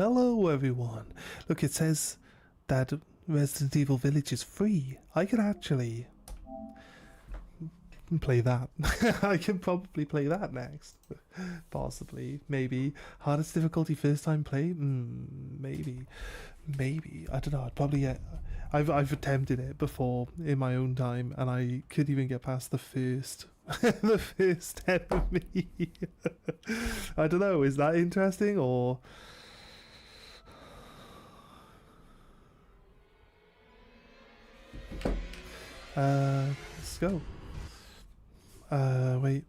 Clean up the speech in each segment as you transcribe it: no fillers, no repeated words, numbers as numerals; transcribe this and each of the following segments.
hello everyone. Look, it says that Resident Evil Village is free. I could actually play that. I can probably play that next. Possibly. Maybe. Hardest difficulty first time play? Maybe. Maybe. I don't know. I'd probably get... I've attempted it before in my own time and I could even get past the first the first enemy. I don't know, is that interesting or... let's go. Wait.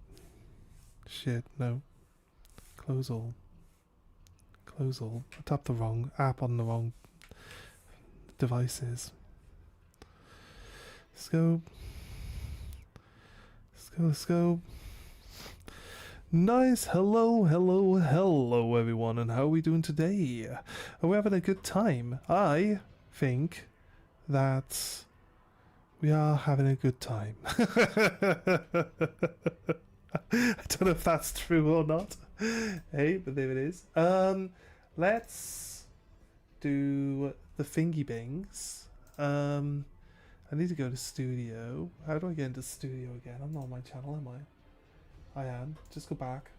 Shit, no. Close all. Close all. I tapped the wrong app on the wrong devices. Let's go. Let's go, let's go. Nice. Hello, hello, hello everyone, and how are we doing today? Are we having a good time? I think that we are having a good time. I don't know if that's true or not. Hey, but there it is. Let's do the thingy bings. I need to go to studio. How do I get into studio again? I'm not on my channel, am I? I am. Just go back.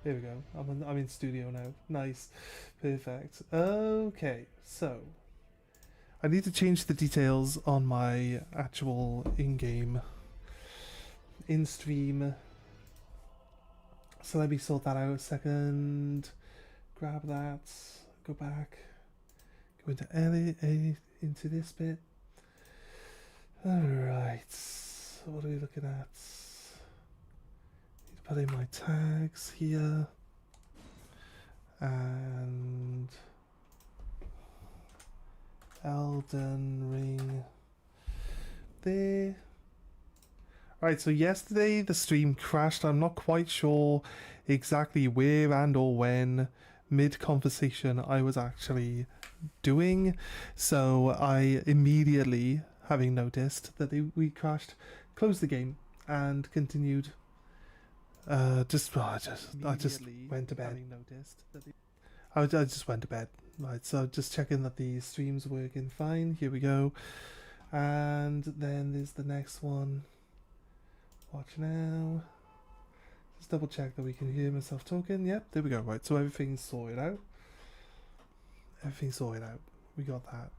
There we go. I'm in studio now. Nice. Perfect. Okay, so I need to change the details on my actual in-game, in-stream. So let me sort that out a second. Grab that. Go back. Go into this bit. Alright. So what are we looking at? Need to put in my tags here. And Elden Ring there. Alright, so yesterday the stream crashed. I'm not quite sure exactly where and or when mid-conversation I was actually doing. So I immediately, having noticed that we crashed, closed the game and continued. I just went to bed. I just went to bed. Right, so just checking that the stream's working fine. Here we go. And then there's the next one. Watch now. Just double check that we can hear myself talking. Yep, there we go. Right, so everything's sorted out. Everything's sorted out. We got that.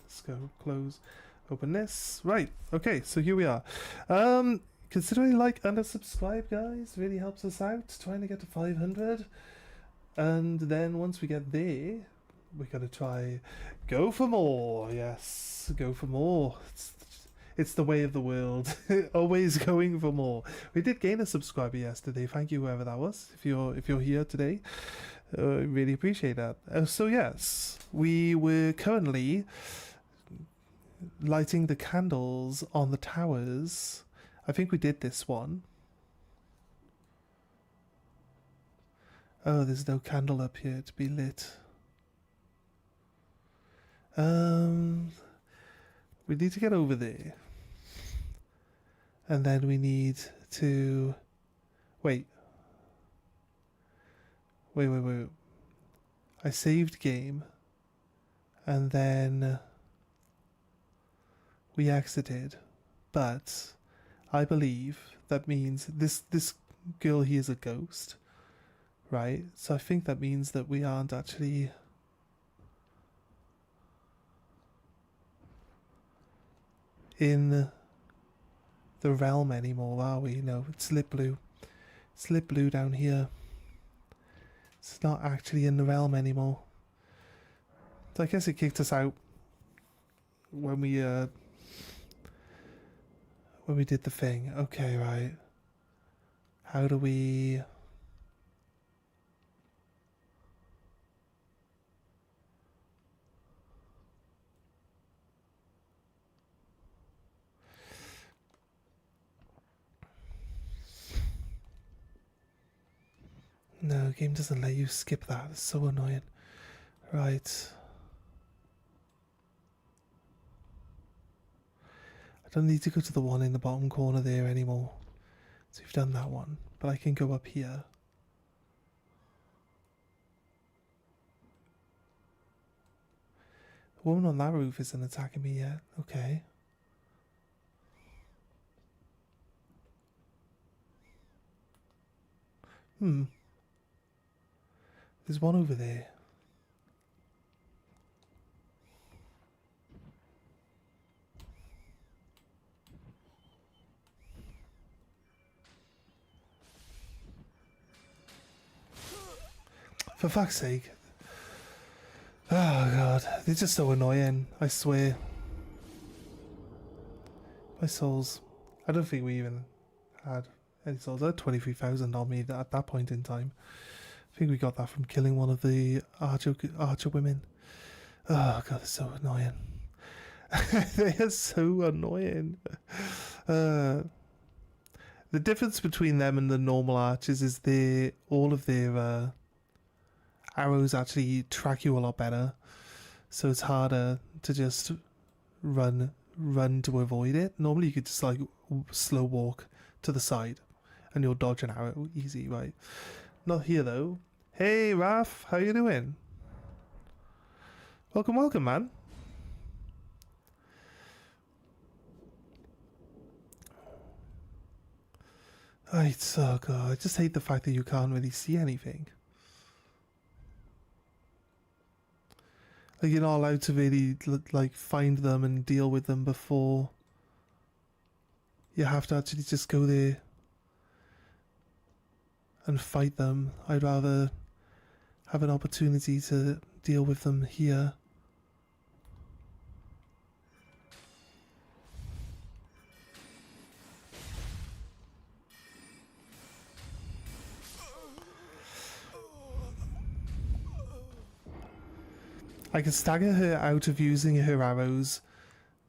Let's go. Close. Open this. Right. Okay, so here we are. Considering like and subscribe, guys, really helps us out. Trying to get to 500. And then once we get there, we're going to try go for more. Yes, go for more. It's the way of the world. Always going for more. We did gain a subscriber yesterday. Thank you, whoever that was. If you're here today, really appreciate that. So yes, we were currently lighting the candles on the towers. I think we did this one. Oh, there's no candle up here to be lit. We need to get over there. And then we need to... Wait. I saved game. And then we exited. But I believe that means this girl here is a ghost. Right? So I think that means that we aren't actually... in the realm anymore, are we? No, it's lit blue. It's lit blue down here. It's not actually in the realm anymore. So I guess it kicked us out when we did the thing. Okay, right. How do we... No, game doesn't let you skip that. It's so annoying. Right. I don't need to go to the one in the bottom corner there anymore. So we've done that one. But I can go up here. woman on that roof isn't attacking me yet. Okay. There's one over there. For fuck's sake. Oh god, they're just so annoying, I swear. My souls. I don't think we even had any souls. I had 23,000 on me at that point in time. I think we got that from killing one of the archer women. Oh god, they're so annoying. They are so annoying. The difference between them and the normal archers is all of their arrows actually track you a lot better, so it's harder to just run to avoid it. Normally you could just like slow walk to the side and you'll dodge an arrow easy, right? Not here though. Hey Raph, how you doing? Welcome man. Right, so god, I just hate the fact that you can't really see anything. Like you're not allowed to really like find them and deal with them before. You have to actually just go there and fight them. I'd rather have an opportunity to deal with them here. I can stagger her out of using her arrows,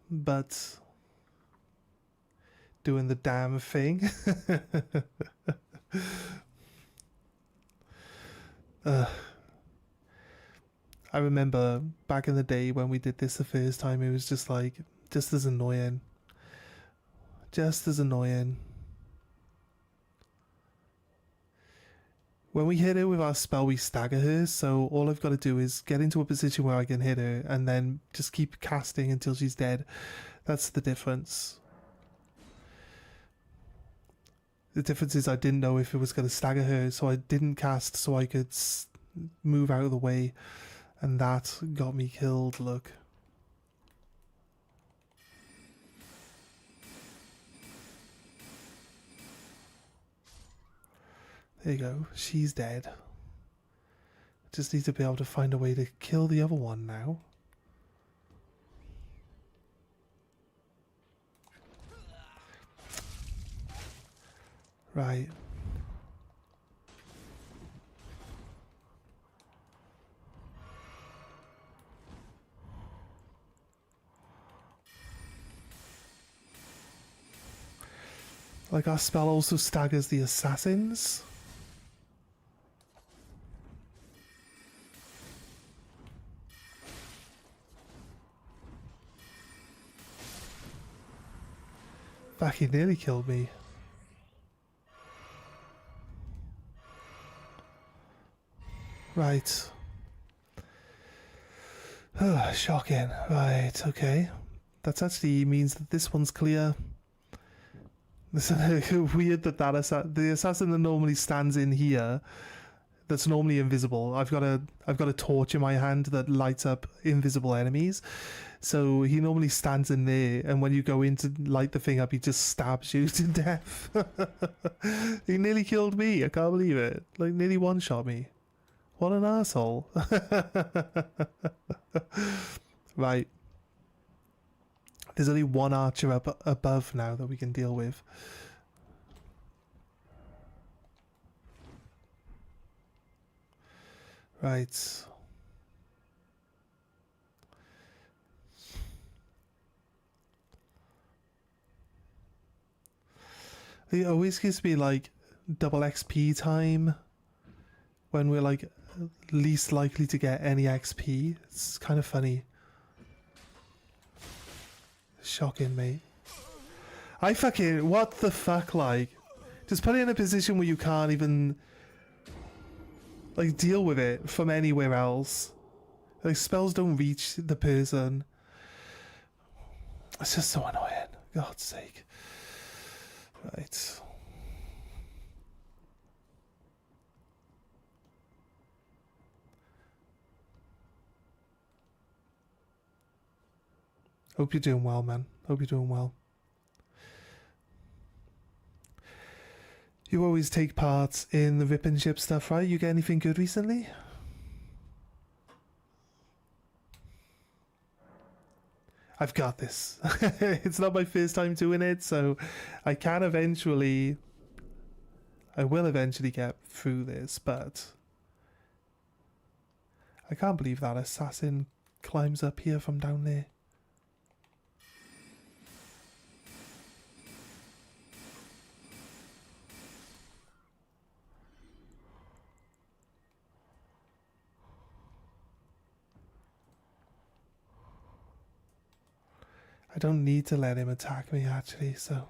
but doing the damn thing. I remember back in the day when we did this the first time, it was just like, just as annoying. Just as annoying. When we hit her with our spell, we stagger her, so all I've got to do is get into a position where I can hit her and then just keep casting until she's dead. That's the difference. The difference is I didn't know if it was going to stagger her, so I didn't cast so I could move out of the way, and that got me killed, look. There you go, she's dead. Just need to be able to find a way to kill the other one now. Right. Like our spell also staggers the assassins. Fuck, he nearly killed me. Right. Shocking. Right, okay. That actually means that this one's clear. It's weird that the assassin that normally stands in here, that's normally invisible. I've got a torch in my hand that lights up invisible enemies. So he normally stands in there, and when you go in to light the thing up, he just stabs you to death. He nearly killed me. I can't believe it. Like, nearly one-shot me. What an asshole. Right. There's only one archer up above now that we can deal with. Right. It always gives me like double XP time when we're like least likely to get any XP. It's kind of funny. Shocking, mate. I fucking... What the fuck, like? Just put it in a position where you can't even... like, deal with it from anywhere else. Like, spells don't reach the person. It's just so annoying. God's sake. Right. Hope you're doing well, man. Hope you're doing well. You always take part in the rip and ship stuff, right? You get anything good recently? I've got this. It's not my first time doing it, so I will eventually get through this, but I can't believe that assassin climbs up here from down there. I don't need to let him attack me, actually, so...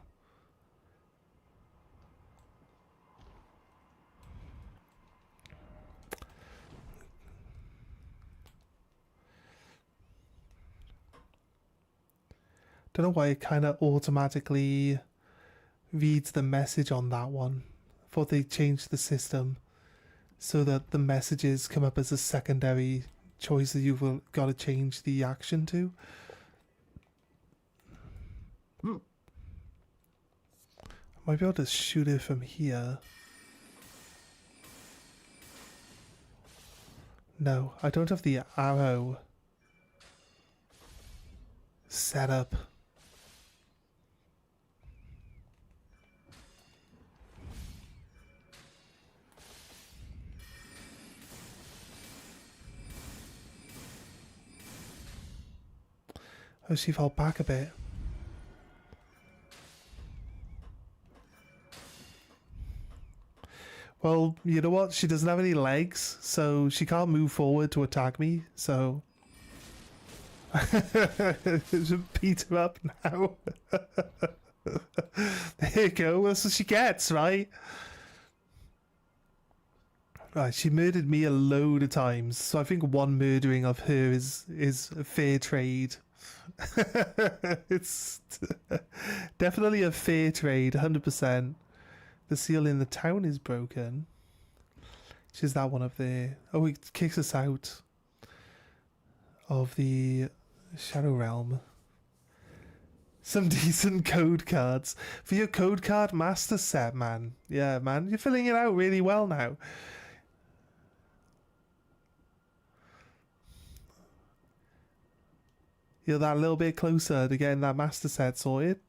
Don't know why it kind of automatically reads the message on that one. I thought they changed the system so that the messages come up as a secondary choice that you've got to change the action to. I might be able to shoot it from here. No, I don't have the arrow set up. Oh, she fell back a bit. Well, you know what? She doesn't have any legs, so she can't move forward to attack me, so... Beat her up now. There you go, that's what she gets, right? Right, she murdered me a load of times, so I think one murdering of her is a fair trade. It's definitely a fair trade, 100%. The seal in the town is broken. Which is that one up there. Oh, it kicks us out of the Shadow Realm. Some decent code cards. For your code card master set, man. Yeah, man. You're filling it out really well now. You're that little bit closer to getting that master set sorted.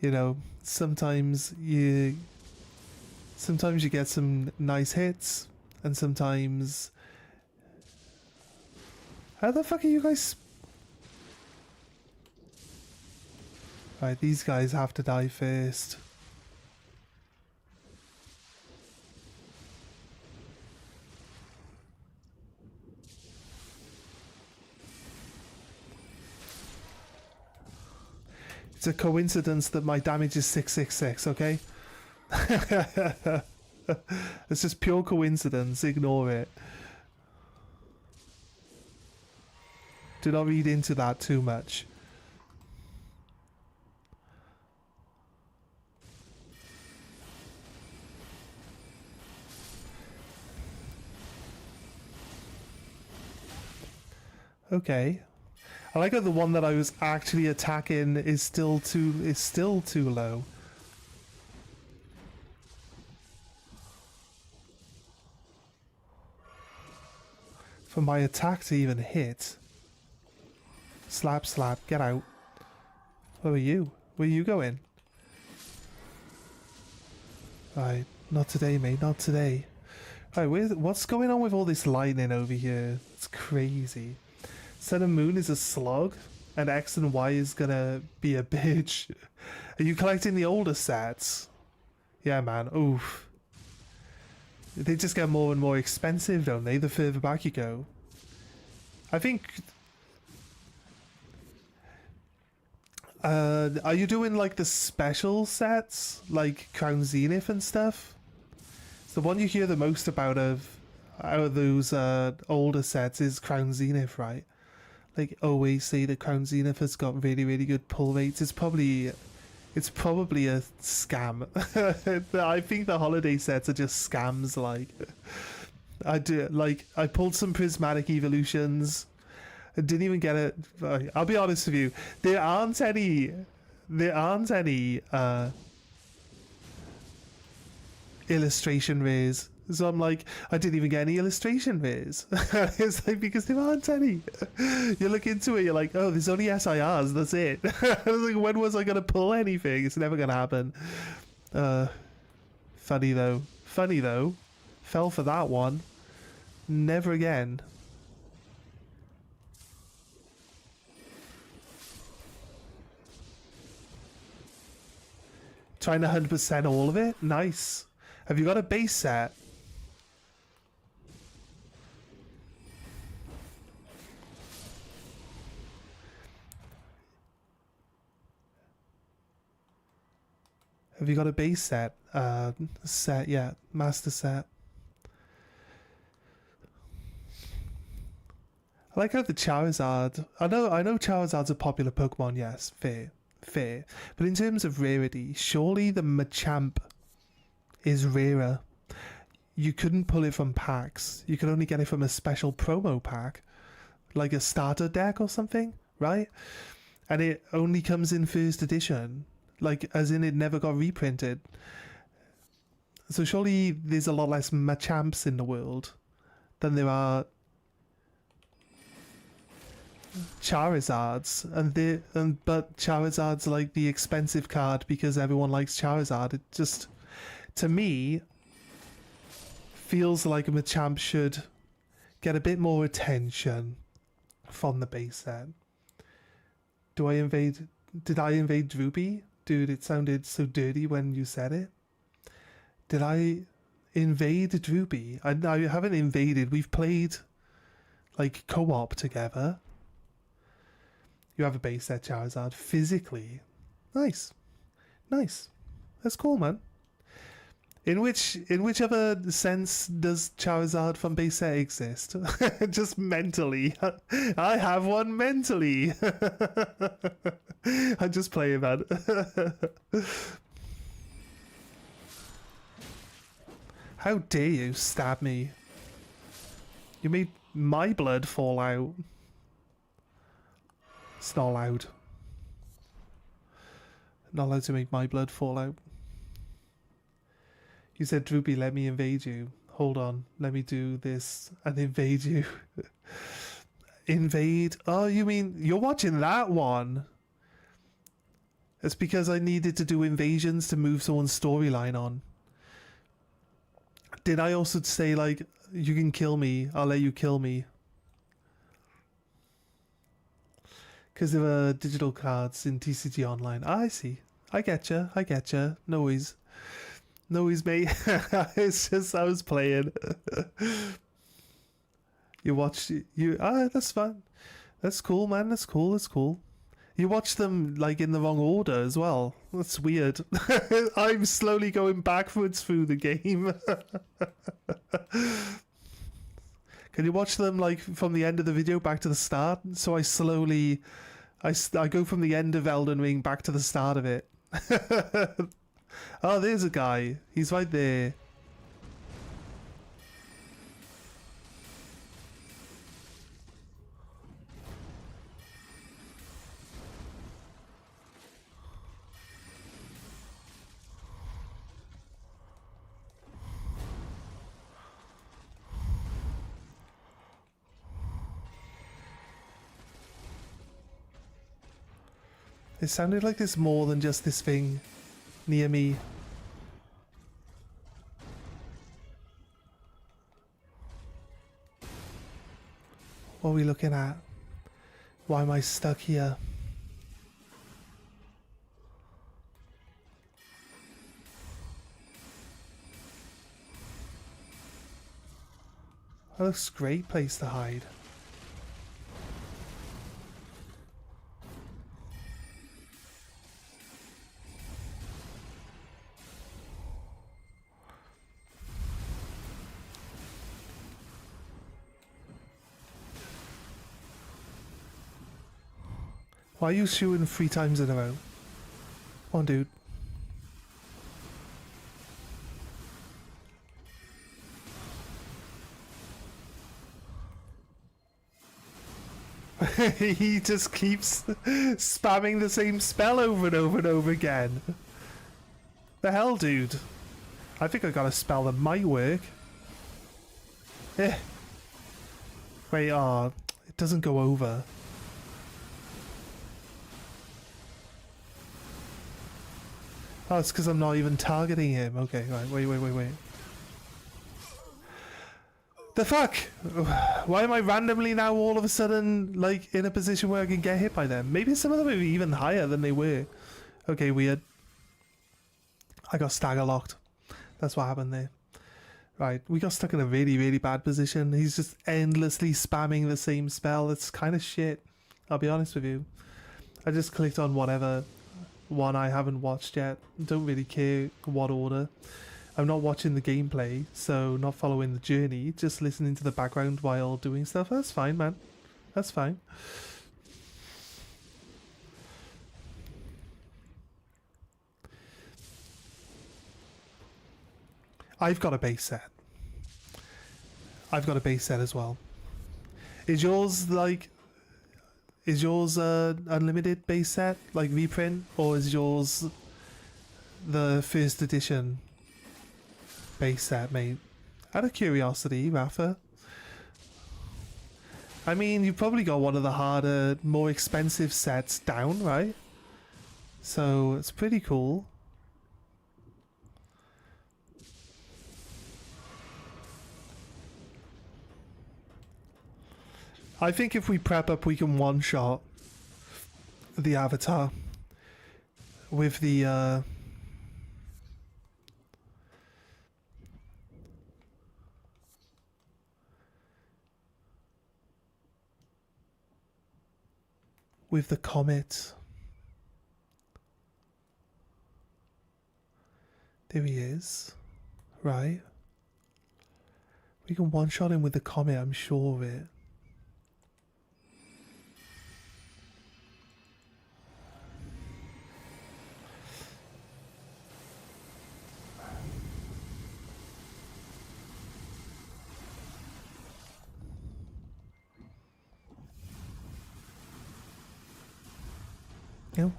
You know, sometimes you get some nice hits, and sometimes... How the fuck are you guys... Right, these guys have to die first. It's a coincidence that my damage is 666, okay? It's just pure coincidence, ignore it. Do not read into that too much. Okay. I like how the one that I was actually attacking is still too low. For my attack to even hit. Slap, slap, get out. Where are you? Where are you going? Right, not today, mate, not today. Right, what's going on with all this lightning over here? It's crazy. Sun and Moon is a slog, and X and Y is gonna be a bitch. Are you collecting the older sets? Yeah, man. Oof. They just get more and more expensive, don't they, the further back you go? I think Are you doing like the special sets, like Crown Zenith and stuff? It's the one you hear the most out of those older sets is Crown Zenith, right? Like always say that Crown Zenith has got really really good pull rates. It's probably a scam. I think the holiday sets are just scams. Like I pulled some prismatic evolutions. I didn't even get it. I'll be honest with you. There aren't any. There aren't any illustration rays. So I'm like, I didn't even get any illustration rays. It's like because there aren't any. You look into it, you're like, oh, there's only SIRs. That's it. I was like, when was I gonna pull anything? It's never gonna happen. Funny though. Funny though. Fell for that one. Never again. Trying to 100% all of it? Nice. Have you got a base set? Have you got a base set? Set, yeah. Master set. I like how the Charizard... I know Charizard's a popular Pokemon, yes. Fair. But in terms of rarity, surely the Machamp is rarer. You couldn't pull it from packs. You could only get it from a special promo pack. Like a starter deck or something, right? And it only comes in first edition. Like, as in it never got reprinted. So surely there's a lot less Machamps in the world than there are Charizards, but Charizard's like the expensive card because everyone likes Charizard. It just, to me, feels like a Machamp should get a bit more attention from the base set. Did I invade Droopy? Dude, it sounded so dirty when you said it. Did I invade Droopy? I haven't invaded. We've played like co-op together. You have a base set Charizard physically. Nice. That's cool, man. In which other sense does Charizard from base set exist? Just mentally. I have one mentally. I'm just playing, man. How dare you stab me? You made my blood fall out. It's not allowed. Not allowed to make my blood fall out. You said, Droopy, let me invade you. Hold on, let me do this and invade you. Invade? Oh, you mean you're watching that one? It's because I needed to do invasions to move someone's storyline on. Did I also say, like, you can kill me, I'll let you kill me? Because there are digital cards in TCG Online. Ah, I see. I getcha. No worries. No worries, mate. It's just I was playing. You watch... that's fun. That's cool, man. That's cool. You watch them, like, in the wrong order as well. That's weird. I'm slowly going backwards through the game. Can you watch them, like, from the end of the video back to the start? So I slowly... I go from the end of Elden Ring back to the start of it. Oh, there's a guy. He's right there. It sounded like there's more than just this thing near me. What are we looking at? Why am I stuck here? That looks a great place to hide. Why are you shooting 3 times in a row? Come on, dude. He just keeps spamming the same spell over and over and over again. The hell, dude? I think I got a spell that might work. Eh. Wait, it doesn't go over. Oh, it's because I'm not even targeting him. Okay, right, wait. The fuck? Why am I randomly now all of a sudden, like, in a position where I can get hit by them? Maybe some of them are even higher than they were. Okay, weird. I got stagger locked. That's what happened there. Right, we got stuck in a really, really bad position. He's just endlessly spamming the same spell. It's kind of shit. I'll be honest with you. I just clicked on whatever one I haven't watched yet. Don't really care what order. I'm not watching the gameplay, so not following the journey, just listening to the background while doing stuff. That's fine, man. That's fine. I've got a base set. I've got a base set as well. Is yours like... Is yours unlimited base set, like reprint? Or is yours the first edition base set, mate? Out of curiosity, Rafa. I mean, you've probably got one of the harder, more expensive sets down, right? So, it's pretty cool. I think if we prep up, we can one-shot the avatar with the comet. There he is. Right. We can one-shot him with the comet, I'm sure of it.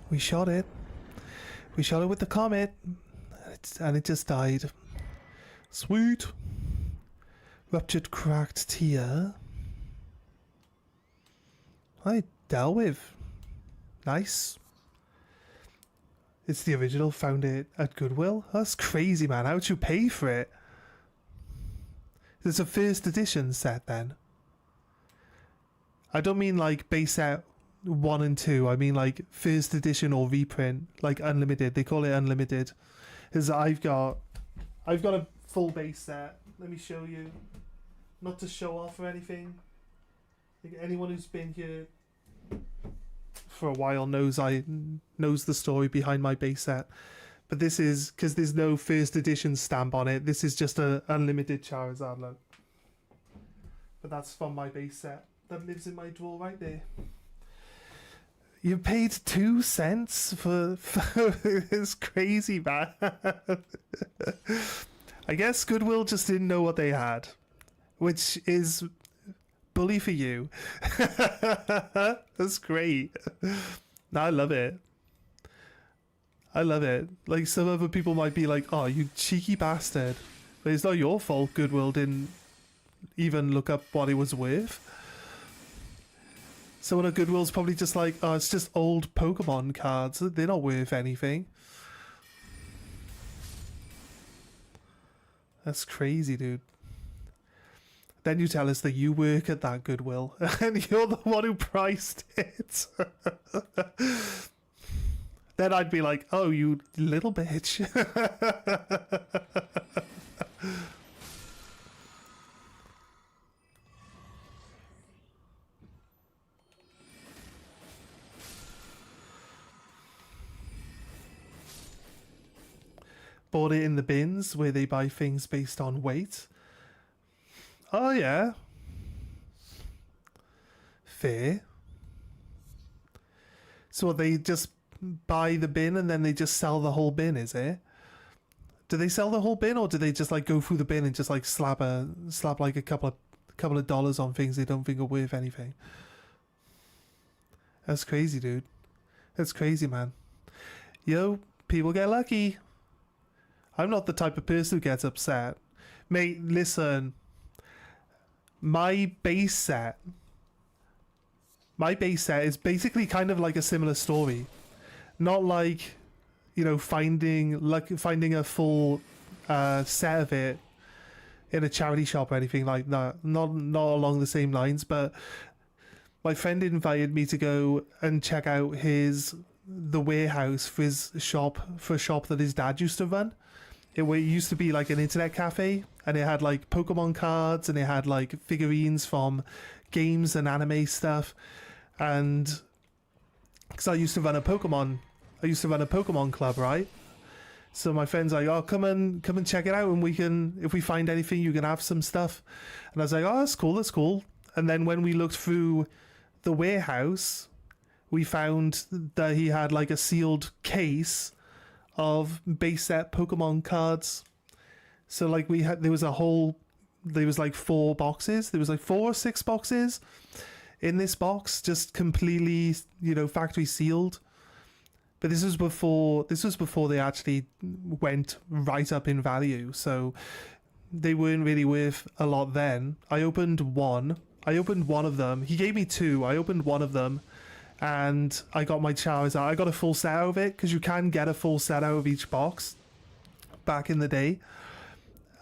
We shot it. We shot it with the comet, and it just died. Sweet. Ruptured, cracked tier. I dealt with. Nice. It's the original. Found it at Goodwill. That's crazy, man. How'd you pay for it? It's a first edition set, then. I don't mean like base set 1 and 2. I mean like first edition or reprint, like unlimited. They call it unlimited. Because I've got a full base set. Let me show you. Not to show off or anything. Like anyone who's been here for a while knows the story behind my base set. But this is because there's no first edition stamp on it. This is just a unlimited Charizard, look. But that's from my base set. That lives in my drawer right there. You paid 2 cents for it's crazy, man. I guess Goodwill just didn't know what they had, which is bully for you. That's great. No, I love it. I love it. Like, some other people might be like, oh, you cheeky bastard. But it's not your fault Goodwill didn't even look up what it was worth. Someone at Goodwill's probably just like, oh, it's just old Pokemon cards. They're not worth anything. That's crazy, dude. Then you tell us that you work at that Goodwill and you're the one who priced it. Then I'd be like, oh, you little bitch. Bought it in the bins where they buy things based on weight. Oh, yeah. Fair. So they just buy the bin and then they just sell the whole bin, is it? Do they sell the whole bin, or do they just like go through the bin and just like slap like a couple of dollars on things they don't think are worth anything? That's crazy, dude. That's crazy, man. Yo, people get lucky. I'm not the type of person who gets upset. Mate, listen. My base set is basically kind of like a similar story. Not like, you know, finding a full set of it in a charity shop or anything like that. Not along the same lines, but my friend invited me to go and check out the warehouse for his shop, for a shop that his dad used to run. It used to be like an internet cafe, and it had like Pokemon cards, and it had like figurines from games and anime stuff. And because I used to run a Pokemon club, right? So my friend's like, "Oh, come and check it out, and we can, if we find anything, you can have some stuff." And I was like, "Oh, that's cool." And then when we looked through the warehouse, we found that he had like a sealed case of base set Pokemon cards. So like there was like 4 boxes. There was like 4 or 6 boxes in this box, just completely, you know, factory sealed. But this was before they actually went right up in value. So they weren't really worth a lot then. I opened one of them. He gave me 2. I opened one of them, and I got my Charizard. I got a full set out of it, because you can get a full set out of each box back in the day.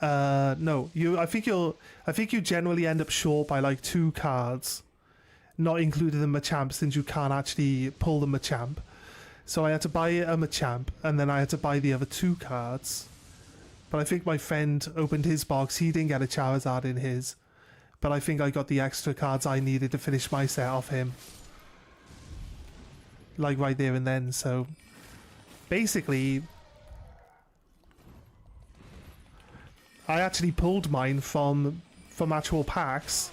No, I think you generally end up short by like 2 cards, not including the Machamp, since you can't actually pull the Machamp. So I had to buy a Machamp, and then I had to buy the other 2 cards. But I think my friend opened his box. He didn't get a Charizard in his, but I think I got the extra cards I needed to finish my set off him, like right there and then. So basically, I actually pulled mine from actual packs,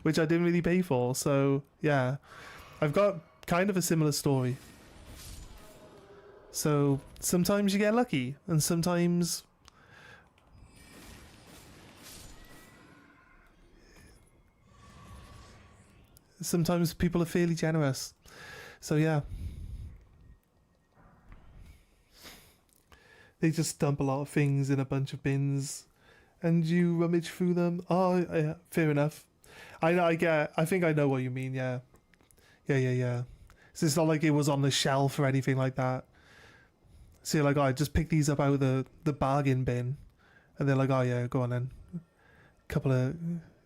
which I didn't really pay for. So yeah, I've got kind of a similar story. So sometimes you get lucky, and sometimes people are fairly generous. So yeah, they just dump a lot of things in a bunch of bins, and you rummage through them. Oh, yeah, fair enough. I think I know what you mean. Yeah. So it's not like it was on the shelf or anything like that. So you're like, oh, I just picked these up out of the bargain bin, and they're like, oh yeah, go on then.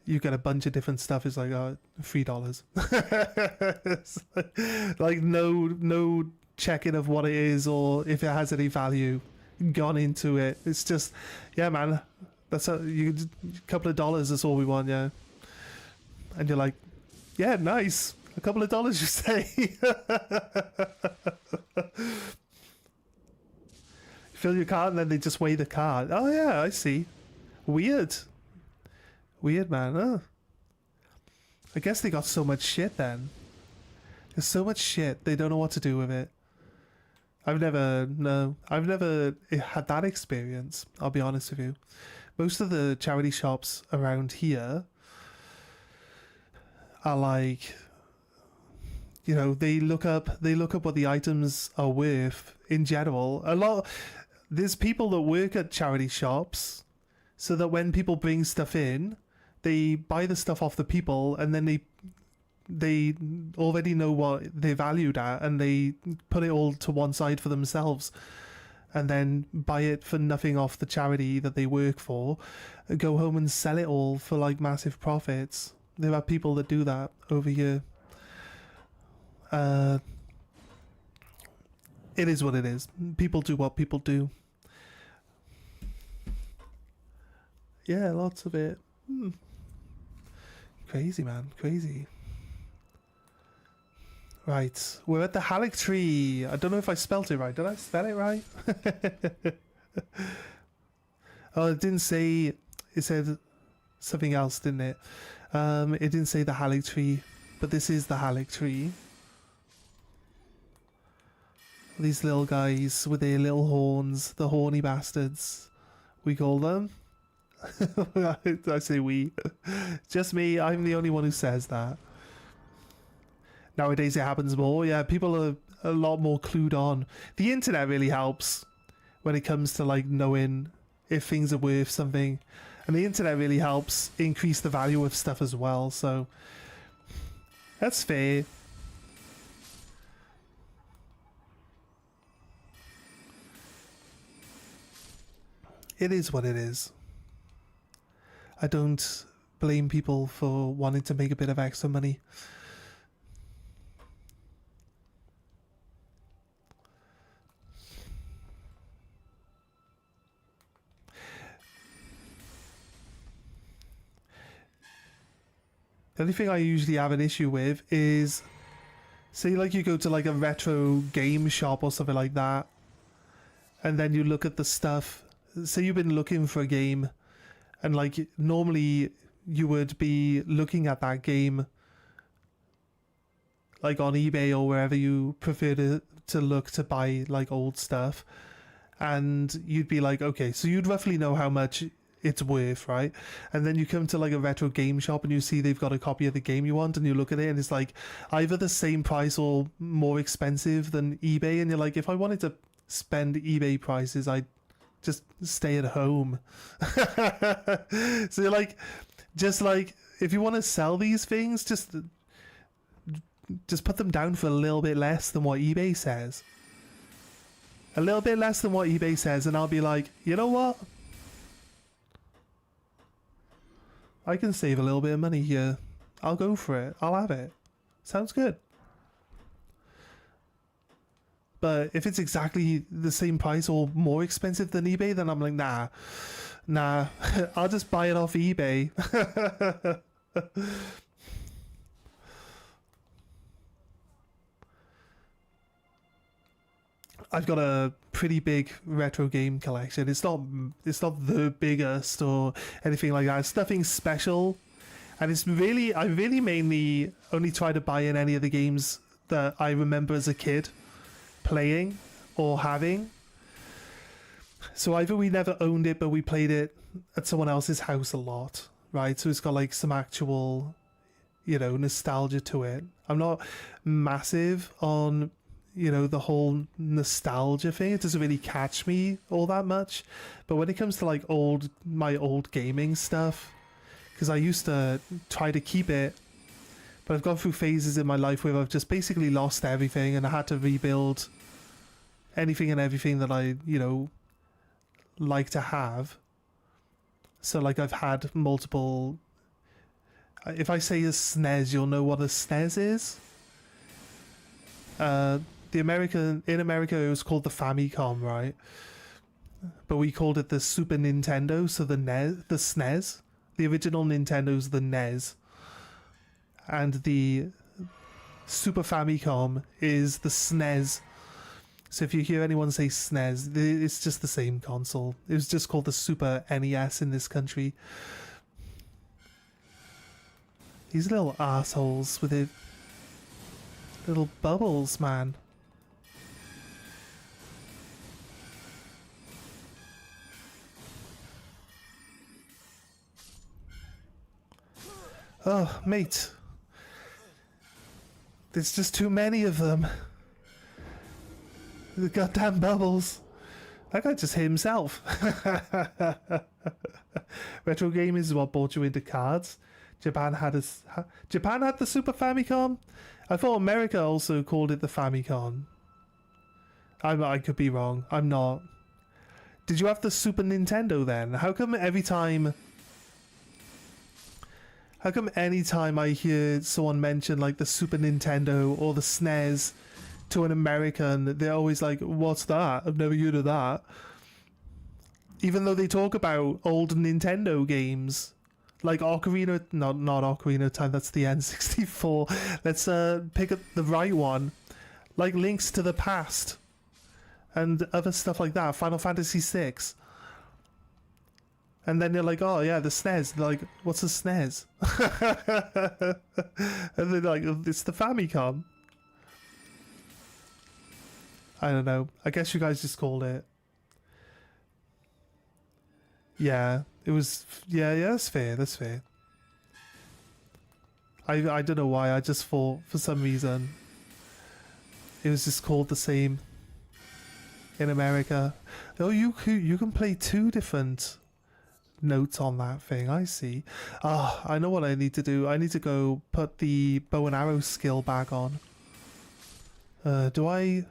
You get a bunch of different stuff. It's like, oh, $3. Like no checking of what it is or if it has any value gone into it. It's just, yeah, man, that's a couple of dollars. That's all we want, yeah. And you're like, yeah, nice. A couple of dollars, you say. Fill your card, and then they just weigh the card. Oh yeah, I see. Weird, man. Oh. I guess they got so much shit then. There's so much shit, they don't know what to do with it. I've never had that experience, I'll be honest with you. Most of the charity shops around here are like, you know, they look up what the items are worth in general. There's people that work at charity shops, so that when people bring stuff in, they buy the stuff off the people, and then they already know what they're valued at, and they put it all to one side for themselves, and then buy it for nothing off the charity that they work for, and go home and sell it all for like massive profits. There are people that do that over here. It is what it is. People do what people do. Yeah, lots of it. Crazy, man. Crazy. Right. We're at the haleg tree. I don't know if I spelt it right. Did I spell it right? Oh, it didn't say... It said something else, didn't it? It didn't say the haleg tree. But this is the haleg tree. These little guys with their little horns, the horny bastards, we call them. I say we. Just me, I'm the only one who says that. Nowadays it happens more. Yeah, people are a lot more clued on. The internet really helps when it comes to like knowing if things are worth something. And the internet really helps increase the value of stuff as well, so that's fair. It is what it is. I don't blame people for wanting to make a bit of extra money. The only thing I usually have an issue with is, say like you go to like a retro game shop or something like that, and then you look at the stuff, say you've been looking for a game, and like normally you would be looking at that game like on eBay or wherever you prefer to look to buy like old stuff, and you'd be like, okay, so you'd roughly know how much it's worth, right? And then you come to like a retro game shop and you see they've got a copy of the game you want, and you look at it and it's like either the same price or more expensive than eBay, and you're like, if I wanted to spend eBay prices, I'd just stay at home. So you're like, just like, if you want to sell these things, just put them down for a little bit less than what eBay says. A little bit less than what eBay says, and I'll be like, you know what? I can save a little bit of money here. I'll go for it. I'll have it. Sounds good. But if it's exactly the same price or more expensive than eBay, then I'm like, nah. I'll just buy it off eBay. I've got a pretty big retro game collection. It's not the biggest or anything like that. It's nothing special, and I really mainly only try to buy in any of the games that I remember as a kid playing or having. So either we never owned it, but we played it at someone else's house a lot, right? So it's got like some actual, nostalgia to it. I'm not massive on the whole nostalgia thing. It doesn't really catch me all that much. But when it comes to like my old gaming stuff, because I used to try to keep it, but I've gone through phases in my life where I've just basically lost everything, and I had to rebuild anything and everything that I like to have. So like I've had multiple, if I say a SNES, you'll know what a SNES is. In America it was called the Famicom, right? But we called it the Super Nintendo, so the SNES. The original Nintendo's the NES. And the Super Famicom is the SNES. So if you hear anyone say SNES, it's just the same console. It was just called the Super NES in this country. These little assholes with their little bubbles, man. Oh, mate. There's just too many of them. The goddamn bubbles. That guy just hit himself. Retro gaming is what brought you into cards. Japan had the Super Famicom? I thought America also called it the Famicom. I could be wrong. I'm not. Did you have the Super Nintendo then? How come anytime I hear someone mention like the Super Nintendo or the SNES to an American, they're always like, what's that? I've never heard of that. Even though they talk about old Nintendo games. Like not Ocarina of Time, that's the N64. Let's pick up the right one. Like Links to the Past. And other stuff like that. Final Fantasy VI. And then you're like, oh yeah, the SNES. They're like, what's a SNES? And they're like, it's the Famicom. I don't know. I guess you guys just called it. Yeah, it was. Yeah, that's fair. That's fair. I don't know why. I just thought for some reason it was just called the same in America. Oh, you can play 2 different notes on that thing. I see. Ah, I know what I need to do. I need to go put the bow and arrow skill back on. Do I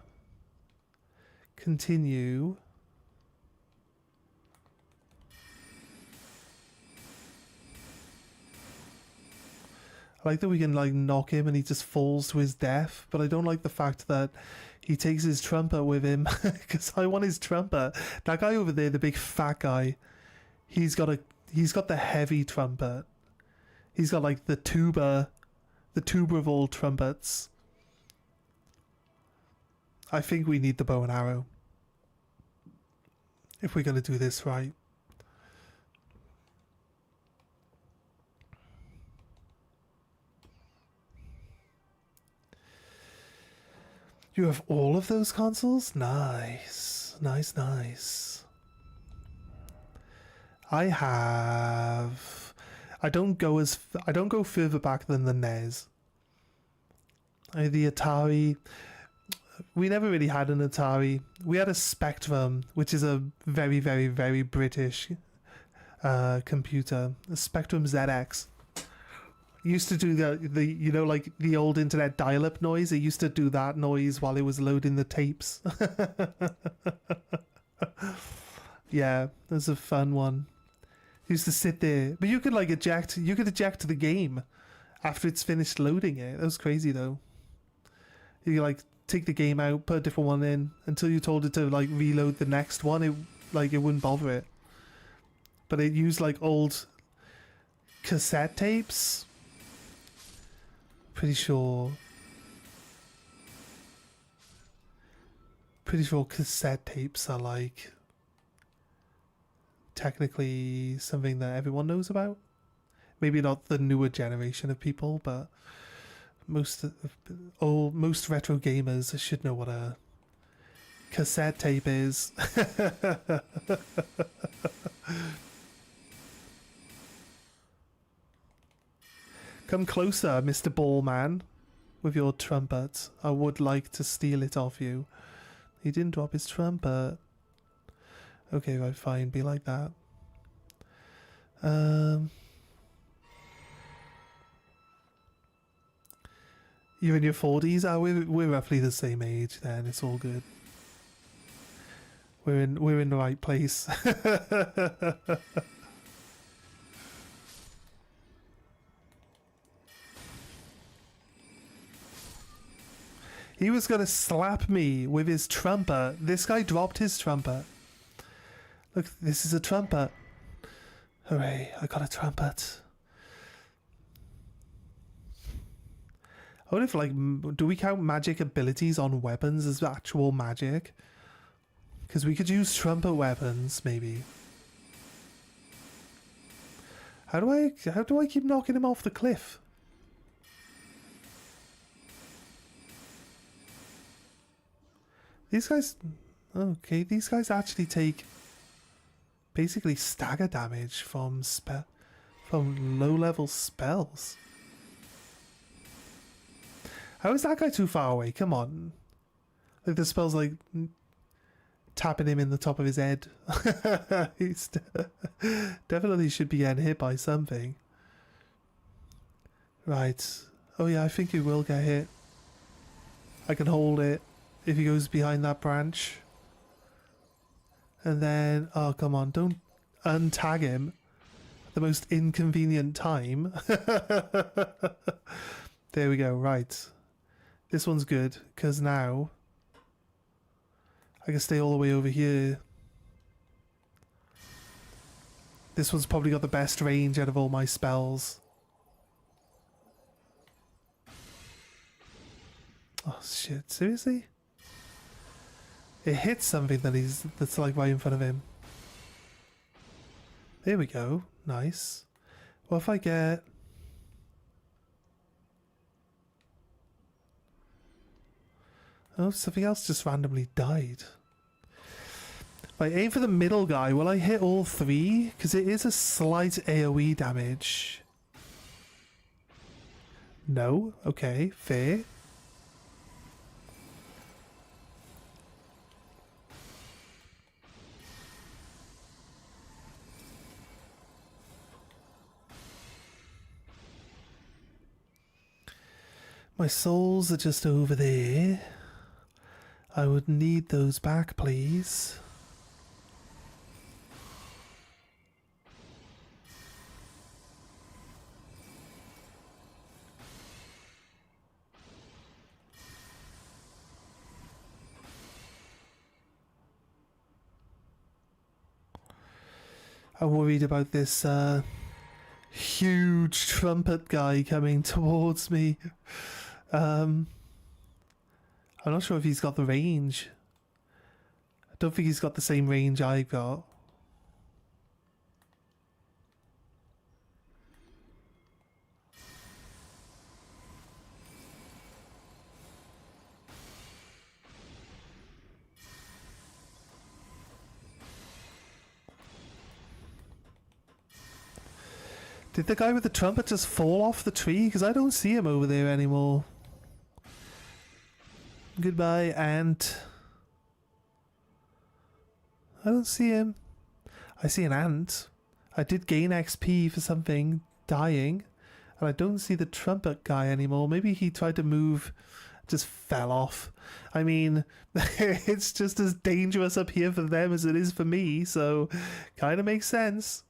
continue? I like that we can like knock him and he just falls to his death, but I don't like the fact that he takes his trumpet with him because I want his trumpet. That guy over there, the big fat guy, he's got the heavy trumpet. He's got like the tuba of all trumpets. I think we need the bow and arrow if we're gonna do this right. You have all of those consoles? Nice. Nice, nice. I don't go further back than the NES. The Atari. We never really had an Atari. We had a Spectrum, which is a very, very, very British computer. A Spectrum ZX. Used to do the you know, like the old internet dial-up noise. It used to do that noise while it was loading the tapes. Yeah, that was a fun one. Used to sit there, but you could like eject. You could eject the game after it's finished loading it. That was crazy though. You could, like, take the game out, put a different one in until you told it to like reload the next one. It wouldn't bother it. But it used like old cassette tapes. Pretty sure cassette tapes are like technically something that everyone knows about. Maybe not the newer generation of people, but most retro gamers should know what a cassette tape is. Come closer, Mr. Ballman, with your trumpet. I would like to steal it off you. He didn't drop his trumpet. Okay, right, fine, be like that. You're in your 40s? We're roughly the same age then, it's all good. We're in the right place. He was gonna slap me with his trumpet. This guy dropped his trumpet. Look, this is a trumpet. Hooray, I got a trumpet. I wonder if, like, do we count magic abilities on weapons as actual magic? Because we could use trumpet weapons, maybe. How do I keep knocking him off the cliff? These guys... Okay, these guys actually take basically stagger damage from low-level spells. How is that guy too far away? Come on. Like, the spell's like tapping him in the top of his head. He's definitely should be getting hit by something. Right. Oh yeah, I think he will get hit. I can hold it if he goes behind that branch. And then, oh come on, don't untag him at the most inconvenient time. There we go, right. This one's good, because now I can stay all the way over here. This one's probably got the best range out of all my spells. Oh shit, seriously? It hits something that's like right in front of him. There we go, nice. What if I get... Oh, something else just randomly died. If I aim for the middle guy, will I hit all three? Because it is a slight AoE damage. No? Okay, fair. My souls are just over there. I would need those back, please. I'm worried about this huge trumpet guy coming towards me. I'm not sure if he's got the range. I don't think he's got the same range I've got. Did the guy with the trumpet just fall off the tree? Because I don't see him over there anymore. Goodbye, ant. I don't see him. I see an ant. I did gain XP for something dying. And I don't see the trumpet guy anymore. Maybe he tried to move, just fell off. I mean, it's just as dangerous up here for them as it is for me. So, kind of makes sense.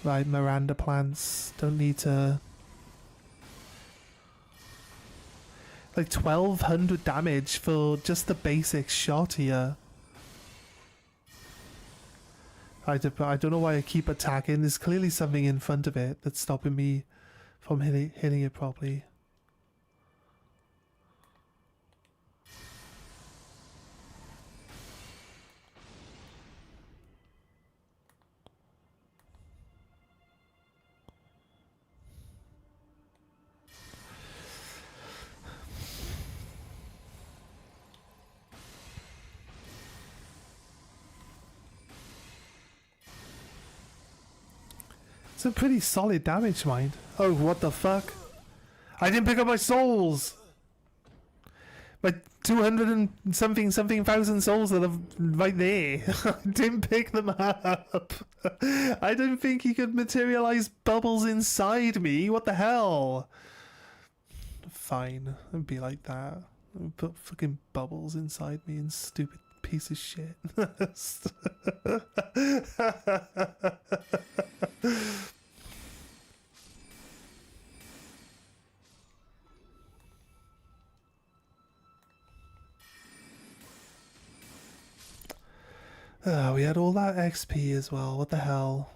Right, Miranda plants. Don't need to... Like 1200 damage for just the basic shot here. I don't know why I keep attacking. There's clearly something in front of it that's stopping me from hitting it properly. Some pretty solid damage, mind. Oh, what the fuck? I didn't pick up my souls! My 200 and something thousand souls that are right there. I didn't pick them up. I didn't think he could materialize bubbles inside me. What the hell? Fine. It'd be like that. Put fucking bubbles inside me, and stupid piece of shit. We had all that XP as well. What the hell?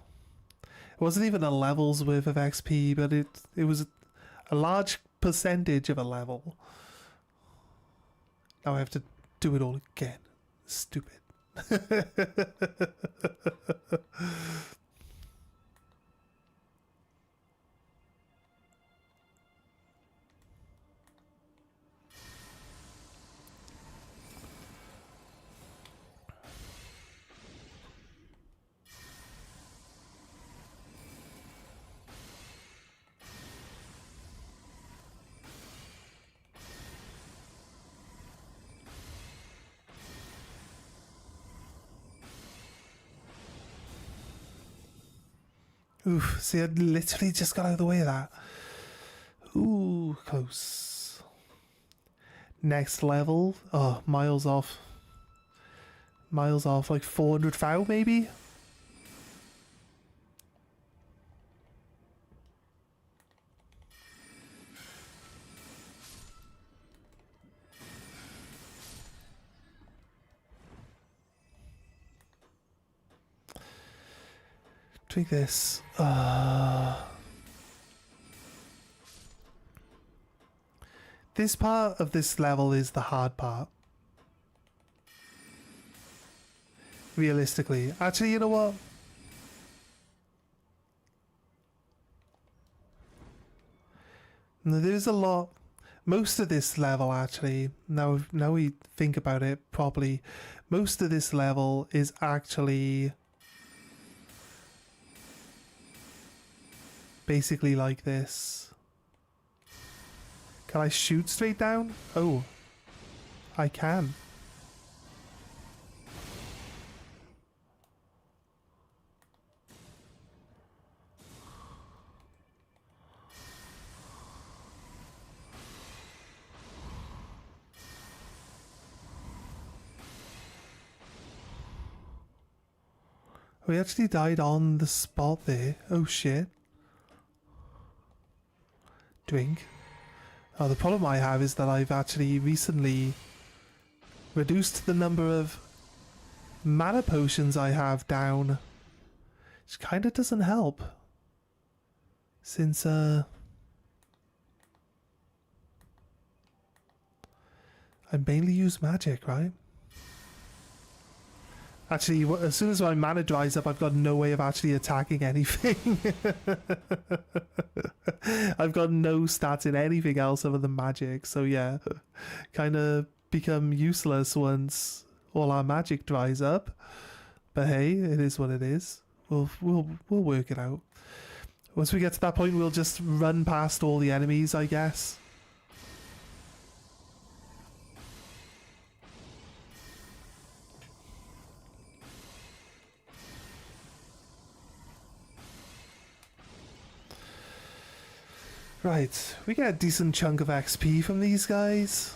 It wasn't even a level's worth of XP, but it was a large percentage of a level. Now I have to do it all again. Stupid. Oof, see, I literally just got out of the way of that. Ooh, close. Next level. Oh, miles off. Miles off, like 400 foul maybe? Drink this. This part of this level is the hard part. Realistically. Actually, you know what? Now, there's a lot. Most of this level, actually, now we think about it properly, most of this level is actually basically like this. Can I shoot straight down? Oh, I can. We actually died on the spot there. Oh shit. Drink. Oh, the problem I have is that I've actually recently reduced the number of mana potions I have down. Which kind of doesn't help. Since, I mainly use magic, right? Actually, as soon as my mana dries up, I've got no way of actually attacking anything. I've got no stats in anything else other than magic. So yeah, kind of become useless once all our magic dries up. But hey, it is what it is. We'll work it out. Once we get to that point, we'll just run past all the enemies, I guess. Right, we get a decent chunk of XP from these guys.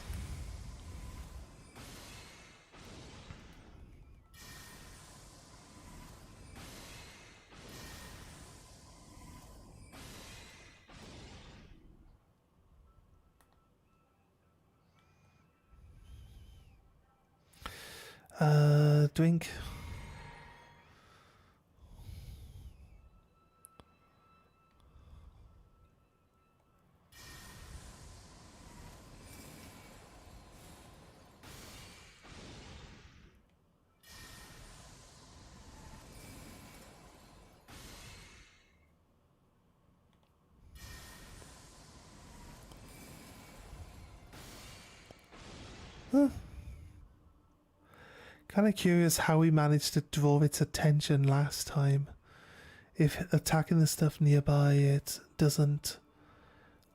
Drink. Huh. Kind of curious how we managed to draw its attention last time. If attacking the stuff nearby it doesn't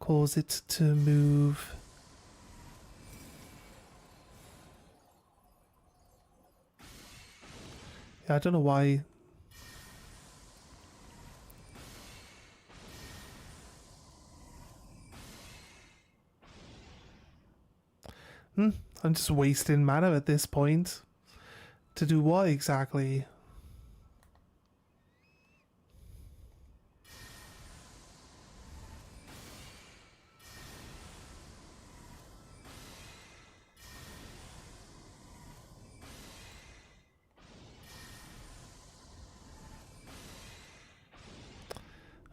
cause it to move. Yeah, I don't know why. I'm just wasting mana at this point. To do what exactly?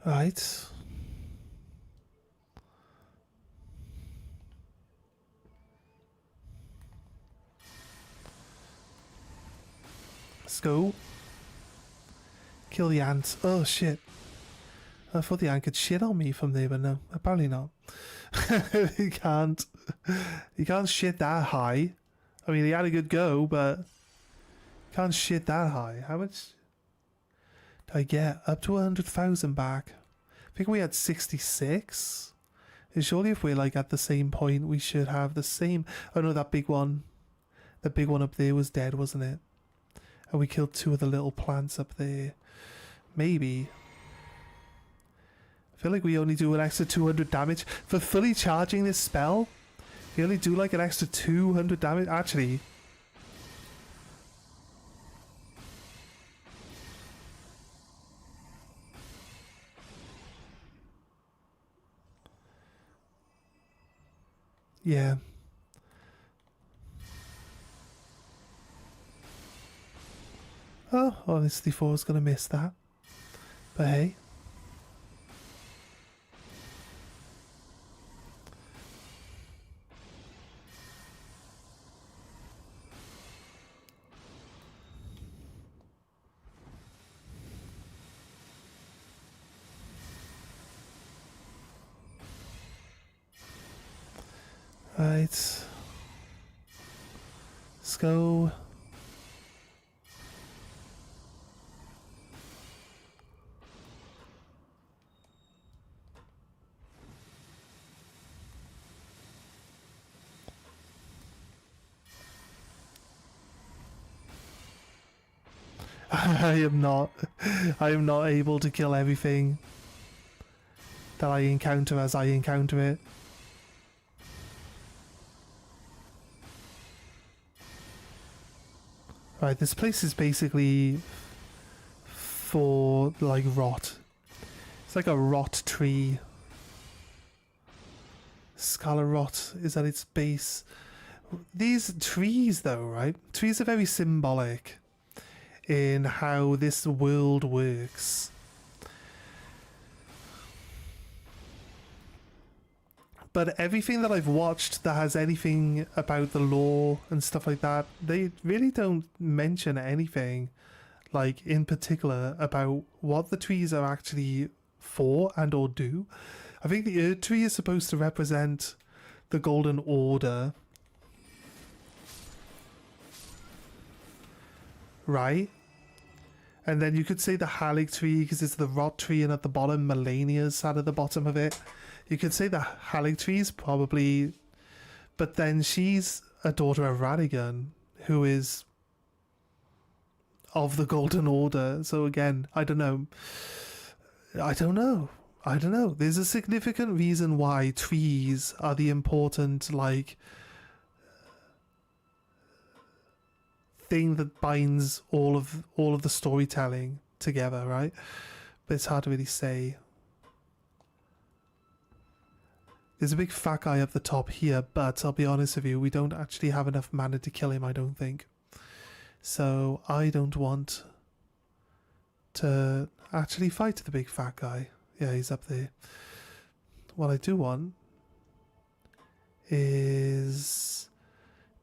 Right. Let's go. Kill the ant. Oh shit. I thought the ant could shit on me from there, but no, apparently not. He can't. He can't shit that high. I mean, he had a good go, but can't shit that high. How much did I get? Up to 100,000 back. I think we had 66. And surely if we're like at the same point, we should have the same. Oh no, that big one. The big one up there was dead, wasn't it? And we killed two of the little plants up there. Maybe. I feel like we only do an extra 200 damage. For fully charging this spell, we only do like an extra 200 damage. Actually. Yeah. Oh, honestly, thought I was going to miss that. But hey. Right. Let's go. I am not able to kill everything that I encounter as I encounter it. Right, this place is basically for like rot. It's like a rot tree. Scarlet rot is at its base. These trees though, right? Trees are very symbolic in how this world works. But everything that I've watched that has anything about the lore and stuff like that, they really don't mention anything, like, in particular about what the trees are actually for and or do. I think the Earth tree is supposed to represent the Golden Order. Right? And then you could say the haleg tree because it's the rot tree, and at the bottom, Melania's sat at the bottom of it. You could say the haleg tree is probably... But then she's a daughter of Radigan, who is of the Golden Order. So again, I don't know. There's a significant reason why trees are the important, like, thing that binds all of the storytelling together, right? But it's hard to really say. There's a big fat guy up the top here, but I'll be honest with you, we don't actually have enough mana to kill him, I don't think. So I don't want to actually fight the big fat guy. Yeah, he's up there. What I do want is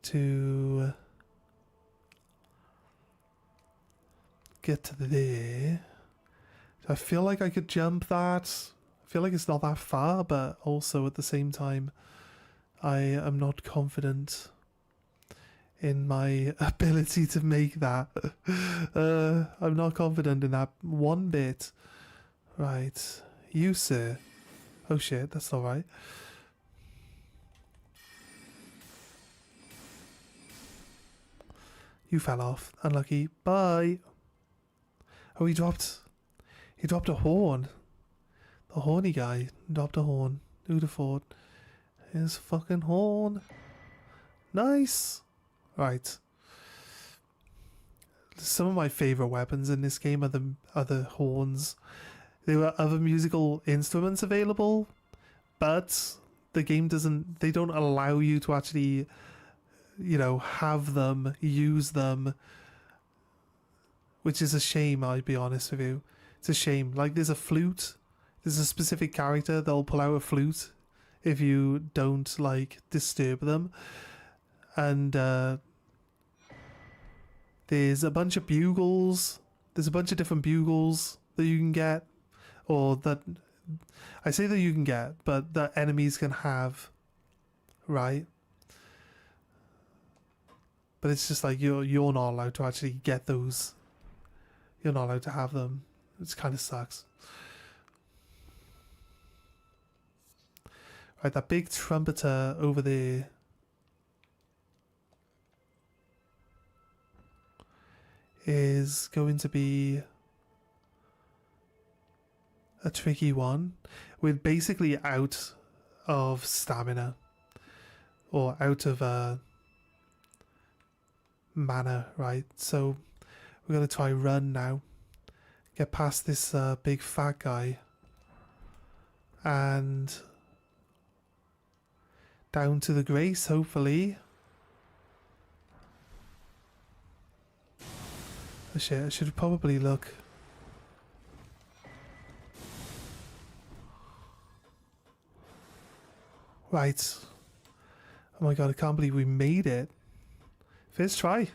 to get to there. I feel like I could jump that. I feel like it's not that far, but also at the same time, I am not confident in my ability to make that. I'm not confident in that one bit. Right. You, sir. Oh shit, that's not right. You fell off. Unlucky. Bye. Oh, he dropped a horn. The horny guy dropped a horn. Who'd have thought? His fucking horn. Nice. Right. Some of my favourite weapons in this game are the horns. There were other musical instruments available, but the game they don't allow you to actually, have them, use them, which is a shame, I'll be honest with you. It's a shame. Like, there's a flute. There's a specific character that'll pull out a flute if you don't, like, disturb them. And there's a bunch of bugles. There's a bunch of different bugles that you can get. Or that... I say that you can get, but that enemies can have. Right? But it's just like, you're not allowed to actually get those. You're not allowed to have them. It kind of sucks. Right, that big trumpeter over there. Is going to be a tricky one. We're basically out of stamina. Or out of mana, right? So we're going to try run now. Get past this big fat guy. And down to the Grace, hopefully. Oh shit, I should probably look. Right. Oh my god, I can't believe we made it. First try.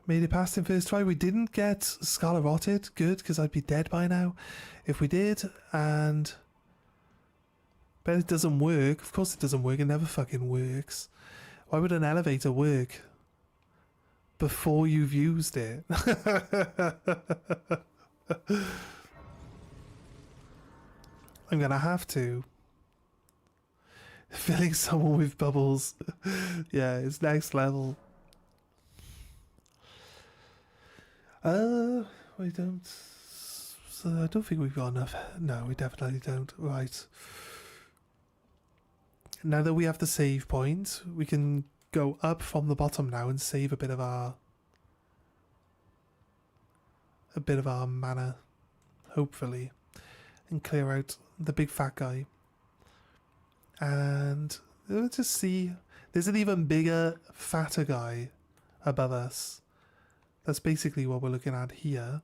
Made it past him first try. We didn't get Scarlet Rotted. Good, because I'd be dead by now if we did. And Bet it doesn't work. Of course it doesn't work. It never fucking works. Why would an elevator work before you've used it? I'm gonna have to. Filling someone with bubbles. Yeah, it's next level. We don't. So I don't think we've got enough. No, we definitely don't. Right. Now that we have the save point, we can go up from the bottom now and save a bit of our mana, hopefully, and clear out the big fat guy. And let's just see. There's an even bigger, fatter guy above us. That's basically what we're looking at here.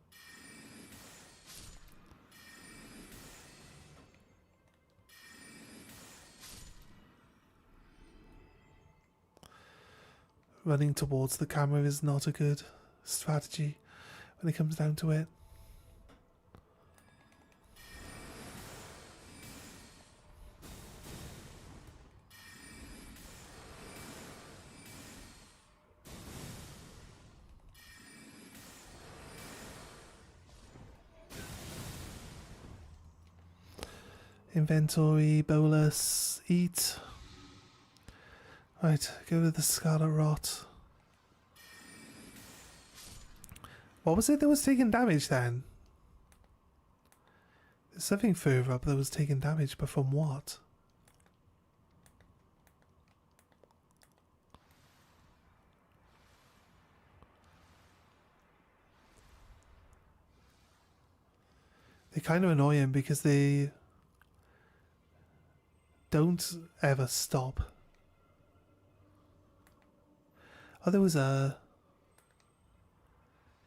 Running towards the camera is not a good strategy when it comes down to it. Inventory, bolus, eat. Right, go to the Scarlet Rot. What was it that was taking damage then? There's something further up that was taking damage, but from what? They're kind of annoying because they don't ever stop. Oh, there was a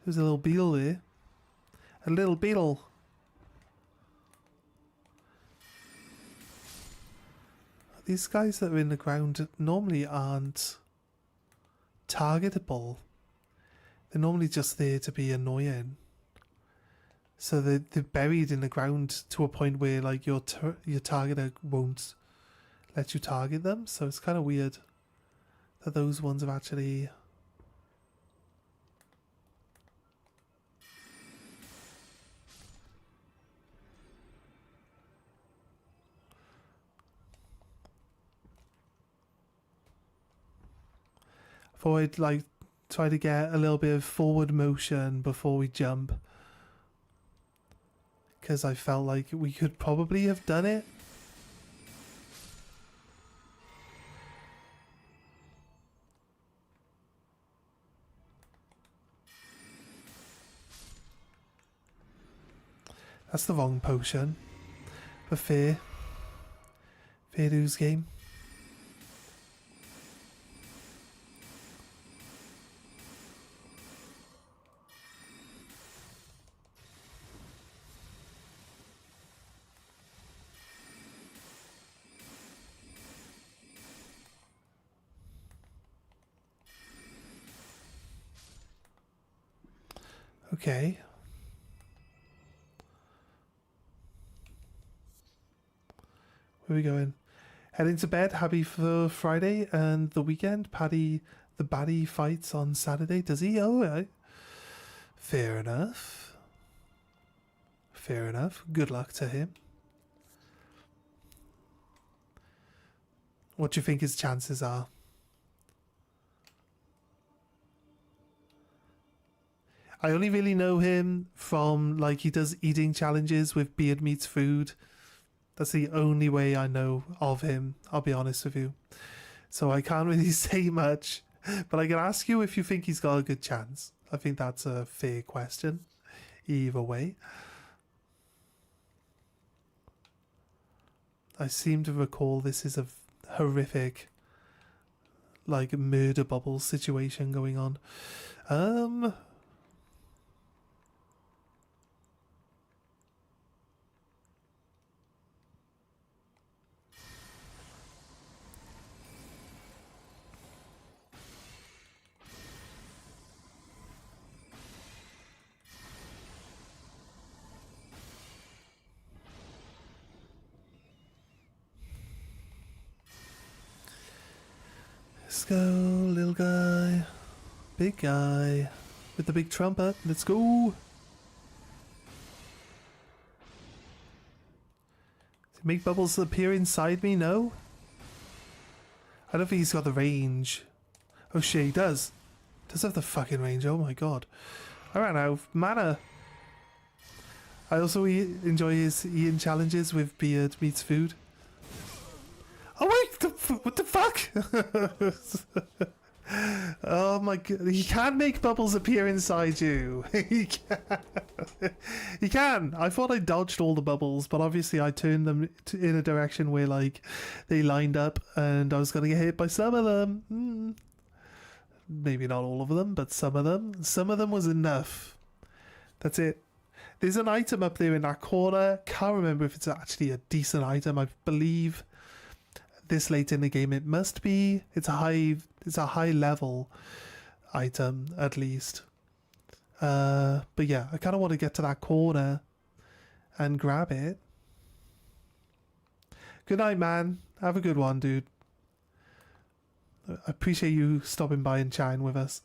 little beetle there. A little beetle. These guys that are in the ground normally aren't targetable. They're normally just there to be annoying. So they're buried in the ground to a point where like your targeter won't let you target them. So it's kind of weird that those ones have actually... I thought I'd like try to get a little bit of forward motion before we jump, because I felt like we could probably have done it. That's the wrong potion. But fair dues game. Okay. Where are we going? Heading to bed, happy for Friday and the weekend. Paddy the baddie fights on Saturday. Does he? Oh, right. Fair enough. Fair enough. Good luck to him. What do you think his chances are? I only really know him from, like, he does eating challenges with Beard Meats Food. That's the only way I know of him, I'll be honest with you. So I can't really say much, but I can ask you if you think he's got a good chance. I think that's a fair question, either way. I seem to recall this is a horrific, like, murder bubble situation going on. Let's go, little guy. Big guy. With the big trumpet. Let's go. Does it make bubbles appear inside me? No? I don't think he's got the range. Oh shit, he does. Does have the fucking range. Oh my god. Alright now, mana. I also enjoy his eating challenges with beard meets food. Oh wait, what the fuck? Oh my god, he can make bubbles appear inside you. He can. He can. I thought I dodged all the bubbles, but obviously I turned them in a direction where like they lined up and I was going to get hit by some of them. Maybe not all of them, but some of them. Some of them was enough. That's it. There's an item up there in that corner. Can't remember if it's actually a decent item. I believe this late in the game it must be. It's a high level item at least. But yeah, I kind of want to get to that corner and grab it. Good night, man. Have a good one, dude. I appreciate you stopping by and chatting with us.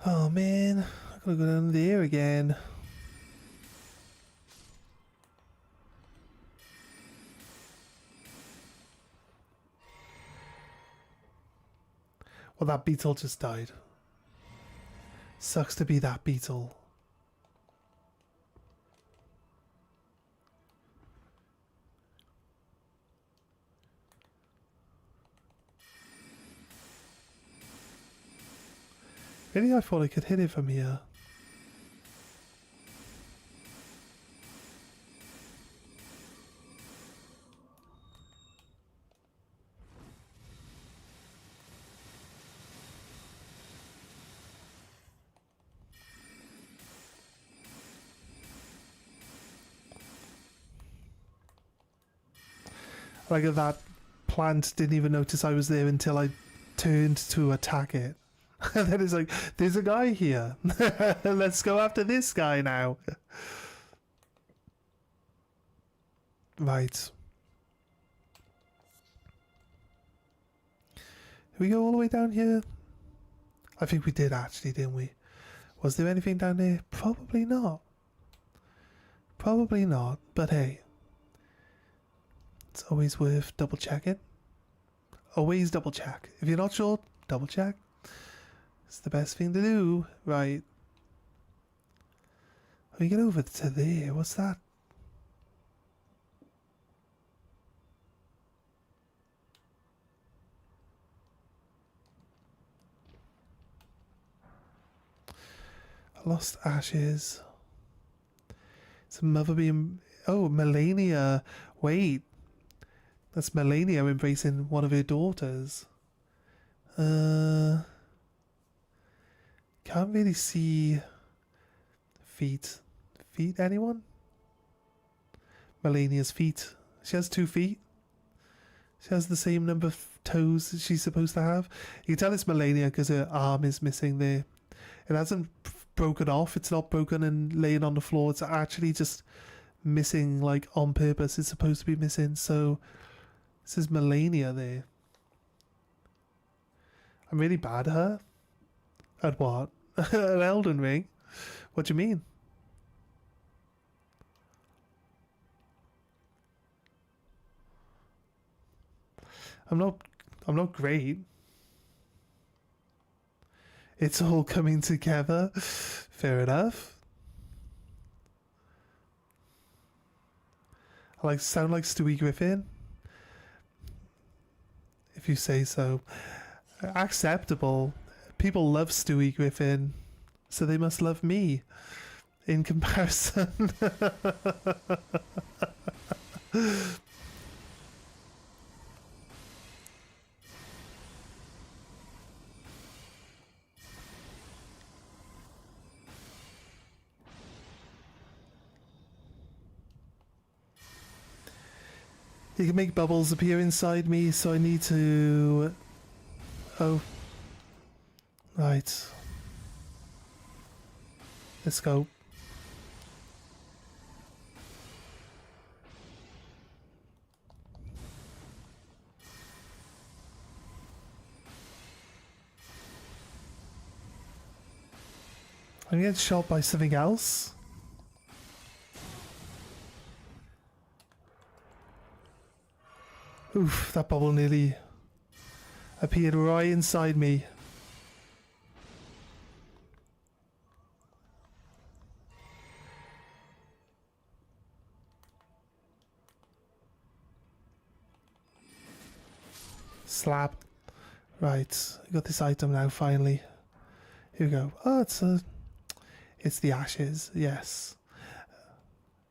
Oh man, I gotta go down there again. Well, that beetle just died. Sucks to be that beetle. Really, I thought I could hit it from here. Like that plant didn't even notice I was there until I turned to attack it. And then it's like, there's a guy here. Let's go after this guy now. Right. Did we go all the way down here? I think we did actually, didn't we? Was there anything down there? Probably not. Probably not, but hey. It's always worth double checking. Always double check. If you're not sure, double check. It's the best thing to do. Right. We get over to there. What's that? Lost ashes. It's a mother being... Oh, Melania. Wait. That's Melania embracing one of her daughters. Can't really see feet. Feet, anyone? Melania's feet. She has 2 feet. She has the same number of toes that she's supposed to have. You can tell it's Melania because her arm is missing there. It hasn't broken off. It's not broken and laying on the floor. It's actually just missing, like, on purpose. It's supposed to be missing. So this is Melania there. I'm really bad at her. At what? An Elden Ring? What do you mean? I'm not great. It's all coming together. Fair enough. Like, sound like Stewie Griffin? If you say so. Acceptable. People love Stewie Griffin, so they must love me in comparison. You can make bubbles appear inside me, so I need to... Oh. Right. Let's go. I'm getting shot by something else. Oof, that bubble nearly appeared right inside me. Slap. Right, I got this item now finally. Here we go. Oh, it's the ashes, yes.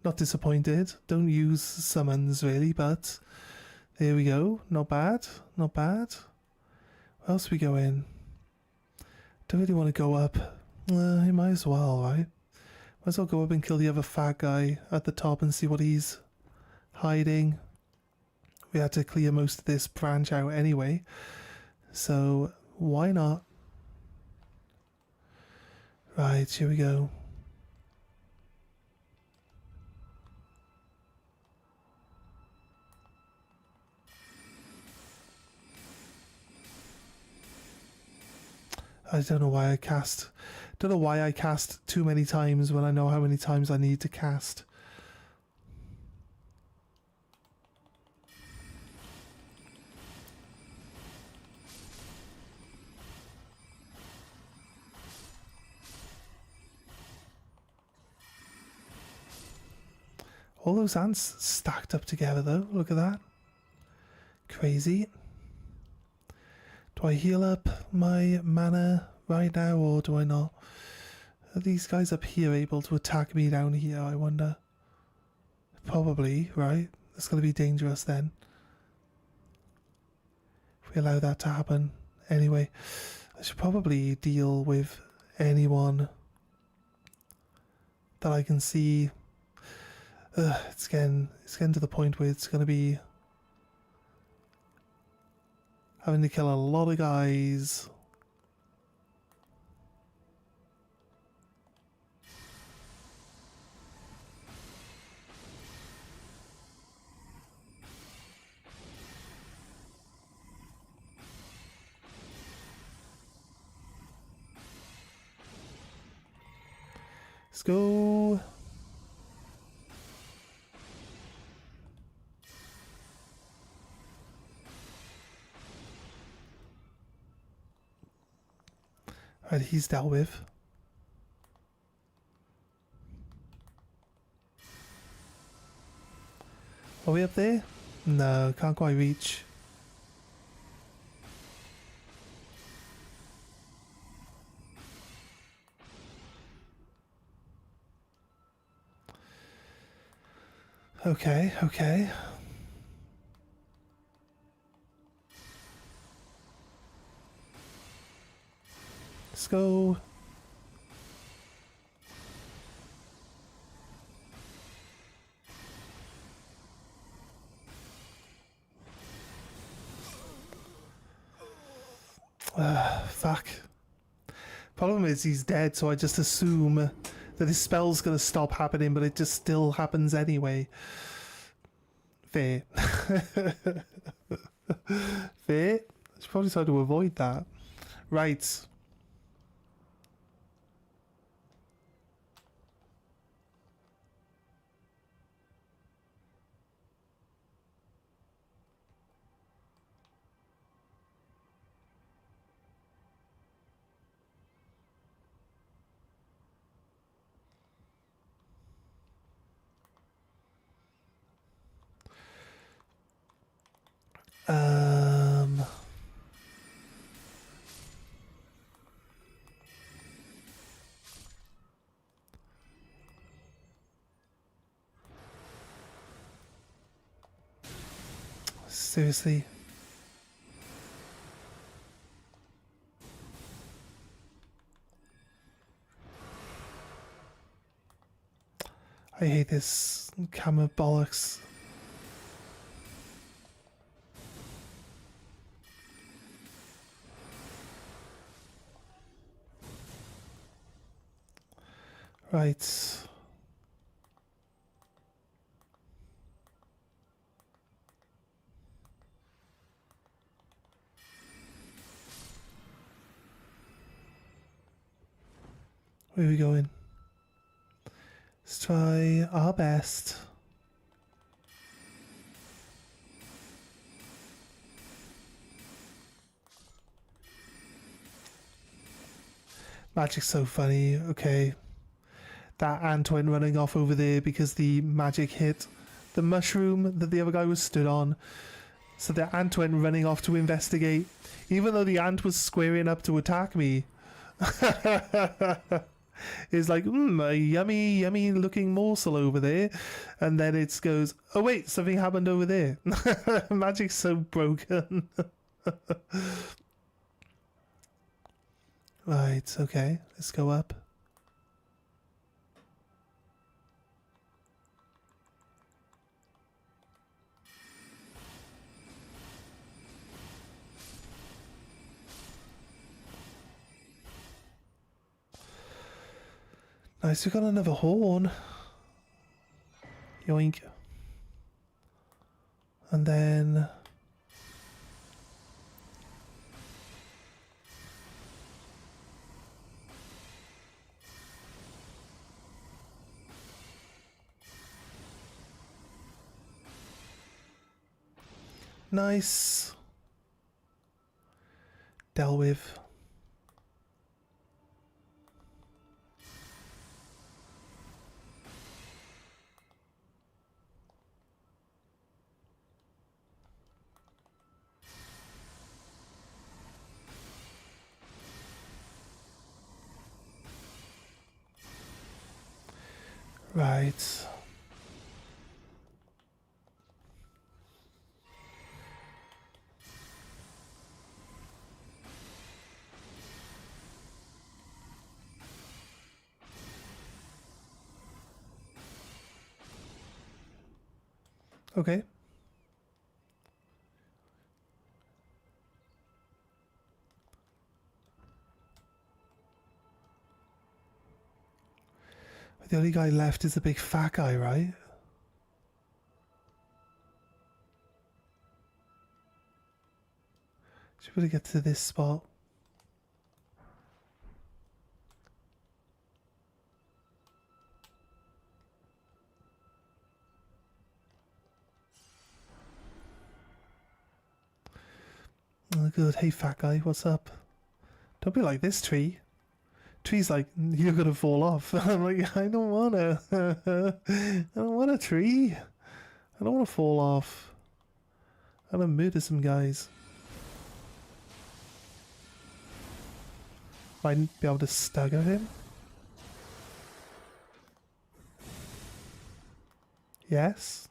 Not disappointed. Don't use summons really, but there we go. Not bad. Not bad. Where else we go in? Don't really want to go up. You might as well, right? Might as well go up and kill the other fat guy at the top and see what he's hiding. We had to clear most of this branch out anyway, so why not? Right, here we go. I don't know why I cast. Don't know why I cast too many times when I know how many times I need to cast. All those ants stacked up together though. Look at that. Crazy. Do I heal up my mana right now or do I not? Are these guys up here able to attack me down here, I wonder? Probably, right? That's going to be dangerous then. If we allow that to happen. Anyway, I should probably deal with anyone that I can see. It's getting to the point where it's going to be having to kill a lot of guys. Let's go. Right, he's dealt with. Are we up there? No, can't quite reach. Okay, okay. Let's go. Fuck. Problem is he's dead, so I just assume that his spell's gonna stop happening, but it just still happens anyway. Fair. Fair. I should probably try to avoid that. Right. Seriously. I hate this camera bollocks. Right. Where are we going? Let's try our best. Magic's so funny. Okay. That ant went running off over there because the magic hit the mushroom that the other guy was stood on. So the ant went running off to investigate, even though the ant was squaring up to attack me. It's like, a yummy, yummy looking morsel over there. And then it goes, oh wait, something happened over there. Magic's so broken. Right, okay, let's go up. Nice, we got another horn. Yoink. And then... Nice. Dealt with. Right. Okay. The only guy left is the big fat guy, right? Should we get to this spot? Oh, good. Hey, fat guy, what's up? Don't be like this tree. Tree's like, you're gonna fall off. I'm like, I don't wanna. I don't want a tree. I don't wanna fall off. I'm gonna murder some guys. Might be able to stagger him. Yes.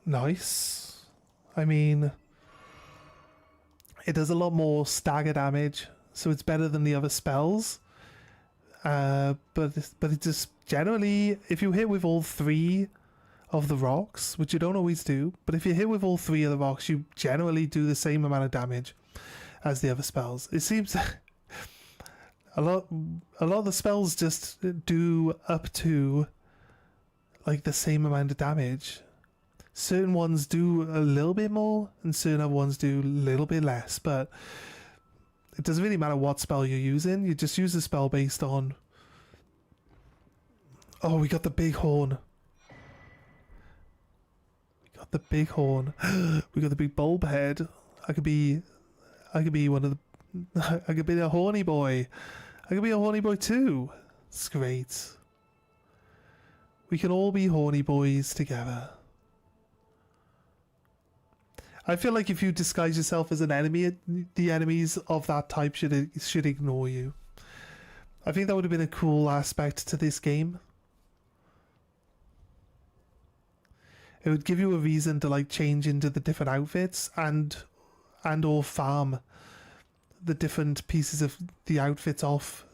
Nice. I mean, it does a lot more stagger damage, so it's better than the other spells. But it just generally, if you hit with all three of the rocks, which you don't always do, but if you hit with all three of the rocks, you generally do the same amount of damage as the other spells. It seems a lot of the spells just do up to like the same amount of damage. Certain ones do a little bit more, and certain other ones do a little bit less, but it doesn't really matter what spell you're using. You just use the spell based on... Oh, we got the big horn. We got the big horn. We got the big bulb head. I could be one of the... I could be a horny boy. I could be a horny boy too. It's great. We can all be horny boys together. I feel like if you disguise yourself as an enemy, the enemies of that type should ignore you. I think that would have been a cool aspect to this game. It would give you a reason to like change into the different outfits and or farm the different pieces of the outfits off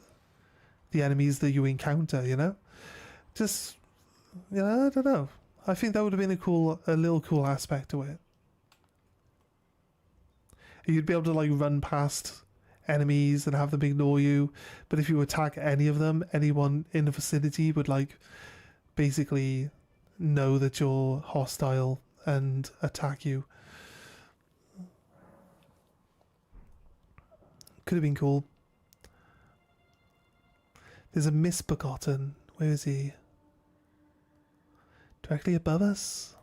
the enemies that you encounter, you know? Just, you know, I don't know. I think that would have been a little cool aspect to it. You'd be able to like run past enemies and have them ignore you, but if you attack any of them, anyone in the vicinity would like basically know that you're hostile and attack you. Could have been cool. There's a misbegotten. Where is he? Directly above us?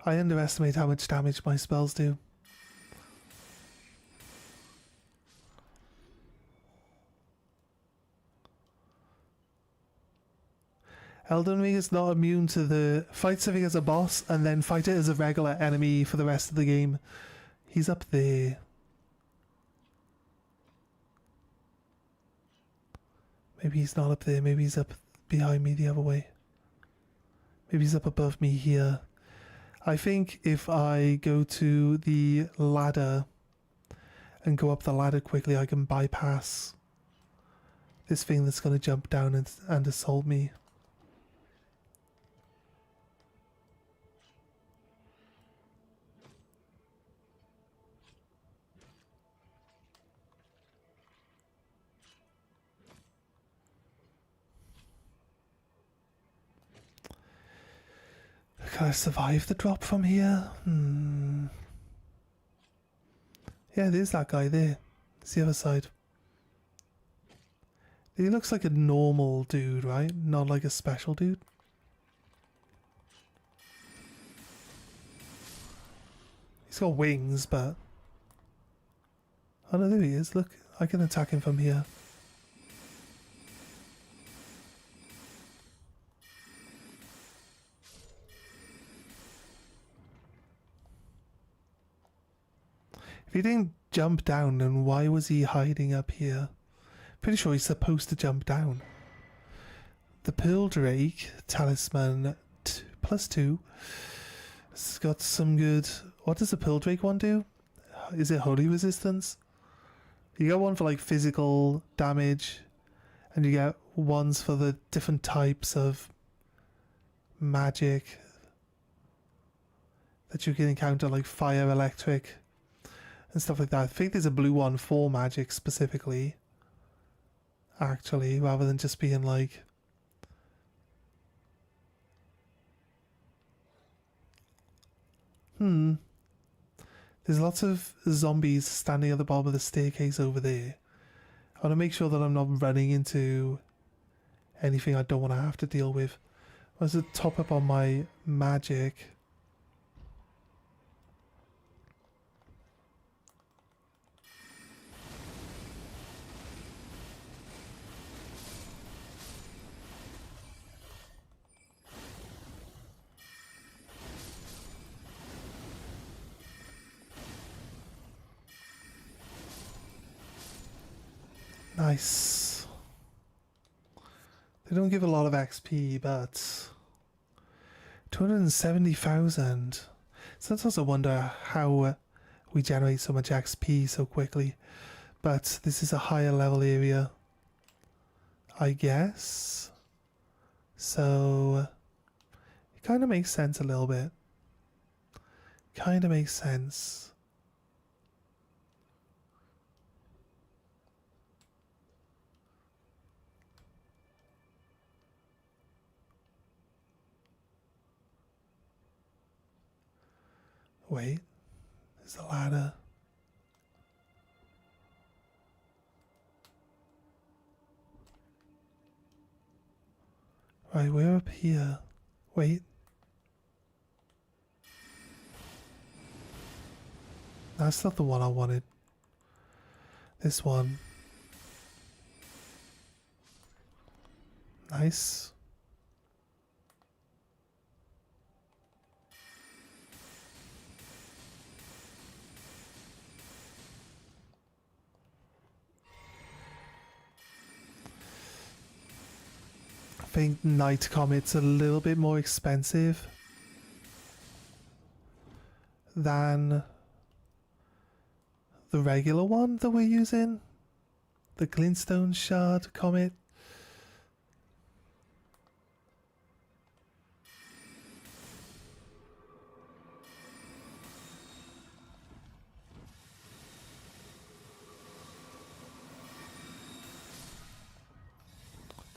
I underestimate how much damage my spells do. Elden Ring is not immune to the fight something as a boss and then fight it as a regular enemy for the rest of the game. He's up there. Maybe he's not up there. Maybe he's up behind me the other way. Maybe he's up above me here. I think if I go to the ladder and go up the ladder quickly, I can bypass this thing that's going to jump down and assault me. Can I survive the drop from here? Yeah, there's that guy there. It's the other side. He looks like a normal dude, right? Not like a special dude. He's got wings, but... Oh no, there he is. Look, I can attack him from here. If he didn't jump down, then why was he hiding up here? Pretty sure he's supposed to jump down. The Pearl Drake Talisman +2. It's got some good... What does the Pearl Drake one do? Is it Holy Resistance? You get one for like physical damage, and you get ones for the different types of magic that you can encounter, like fire, electric, and stuff like that. I think there's a blue one for magic specifically, actually, rather than just being like... There's lots of zombies standing at the bottom of the staircase over there. I want to make sure that I'm not running into anything I don't want to have to deal with. I want to top up on my magic. Nice. They don't give a lot of XP, but 270,000. Sometimes I wonder how we generate so much XP so quickly. But this is a higher level area, I guess. So it kind of makes sense a little bit. Kind of makes sense. Wait, there's a ladder. Right, we're up here. Wait. That's not the one I wanted. This one. Nice. think Night Comet's a little bit more expensive than the regular one that we're using. The Glintstone Shard Comet.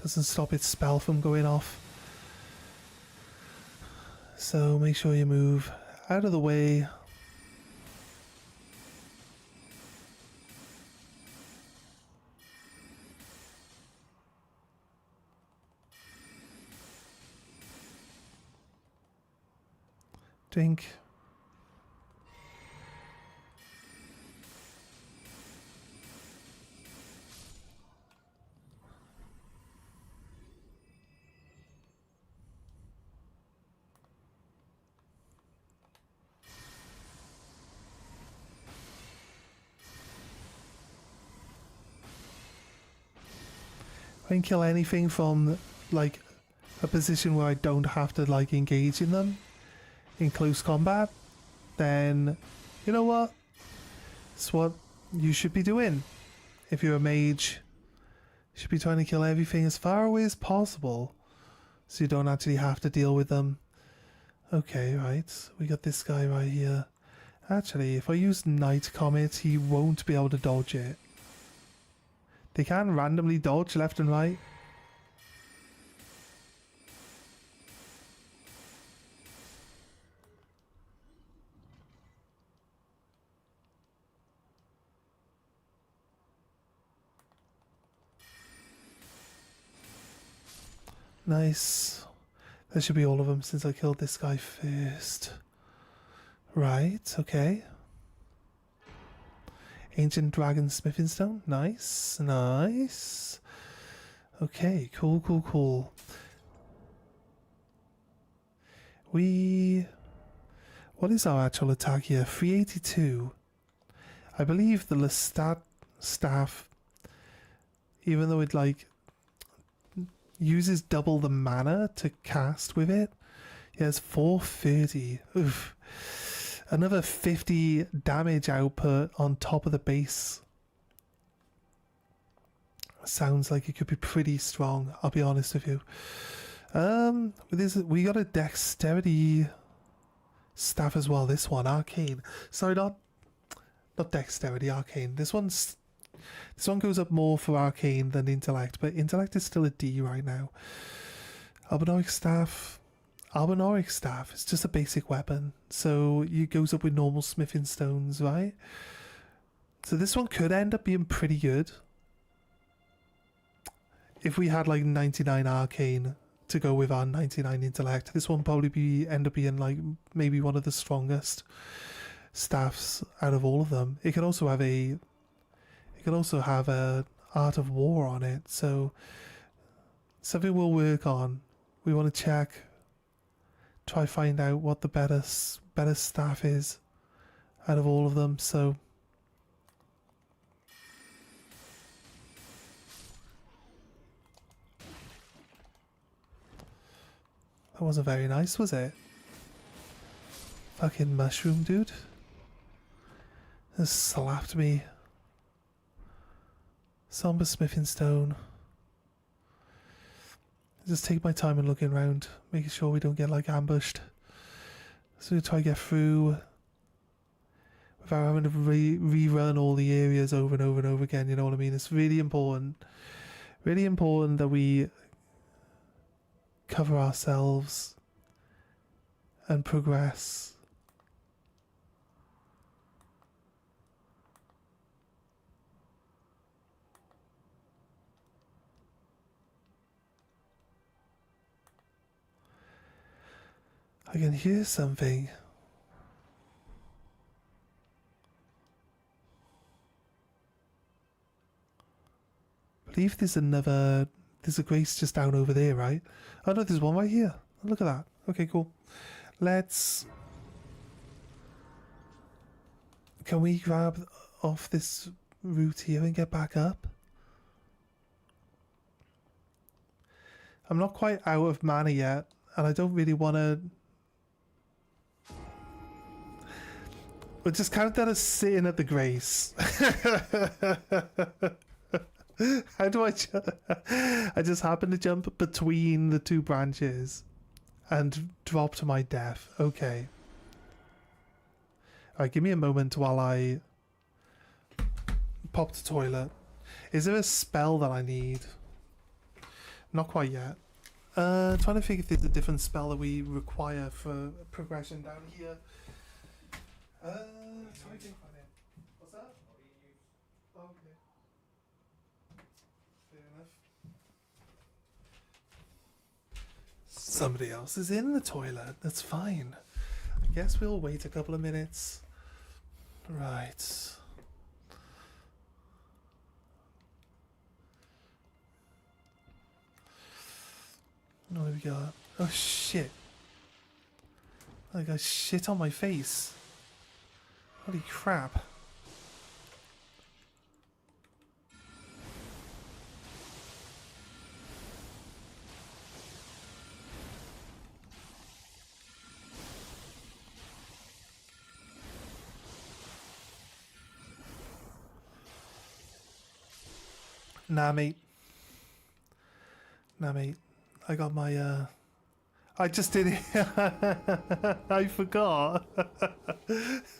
Doesn't stop its spell from going off. So make sure you move out of the way. Drink. I can kill anything from like a position where I don't have to like engage in them in close combat, then you know what? It's what you should be doing. If you're a mage, you should be trying to kill everything as far away as possible so you don't actually have to deal with them. Okay, right. We got this guy right here. Actually, if I use Night Comet, he won't be able to dodge it. They can randomly dodge left and right. Nice. That should be all of them since I killed this guy first. Right, okay. Ancient Dragon Smithing Stone. Nice, nice. Okay, cool, cool, cool. What is our actual attack here? 382. I believe the Lestat staff, even though it like uses double the mana to cast with it, yeah, it's 430. Oof. Another 50 damage output on top of the base. Sounds like it could be pretty strong, I'll be honest with you. We got a dexterity staff as well. This one, arcane. Sorry, not dexterity, arcane. This one goes up more for arcane than intellect, but intellect is still a D right now. Albinauric staff. Albinauric staff is just a basic weapon, so it goes up with normal smithing stones, right? So this one could end up being pretty good if we had like 99 arcane to go with our 99 intellect. This one probably end up being like maybe one of the strongest staffs out of all of them. It could also have a art of war on it, so something we'll work on. We want to check. Try find out what the better staff is out of all of them. So that wasn't very nice, was it? Fucking mushroom dude just slapped me. Somber smithing stone. Just take my time and looking around, making sure we don't get like ambushed. So we try to get through without having to rerun all the areas over and over and over again, you know what I mean? It's really important that we cover ourselves and progress. I can hear something. I believe there's a grace just down over there, right? Oh no, there's one right here. Look at that. Okay, cool. Can we grab off this route here and get back up? I'm not quite out of mana yet, and I don't really want to. We'll just count that as sitting at the grace. How do I? I just happen to jump between the two branches and drop to my death. Okay. Alright, give me a moment while I pop to toilet. Is there a spell that I need? Not quite yet. Trying to figure if there's a different spell that we require for progression down here. Sorry, can't find it. What's that? Oh, okay. Fair enough. Somebody else is in the toilet. That's fine. I guess we'll wait a couple of minutes. Right. What do we got? Oh shit. I got shit on my face. Holy crap. Nah, mate. Nah, mate. I got my, I just did it. I forgot.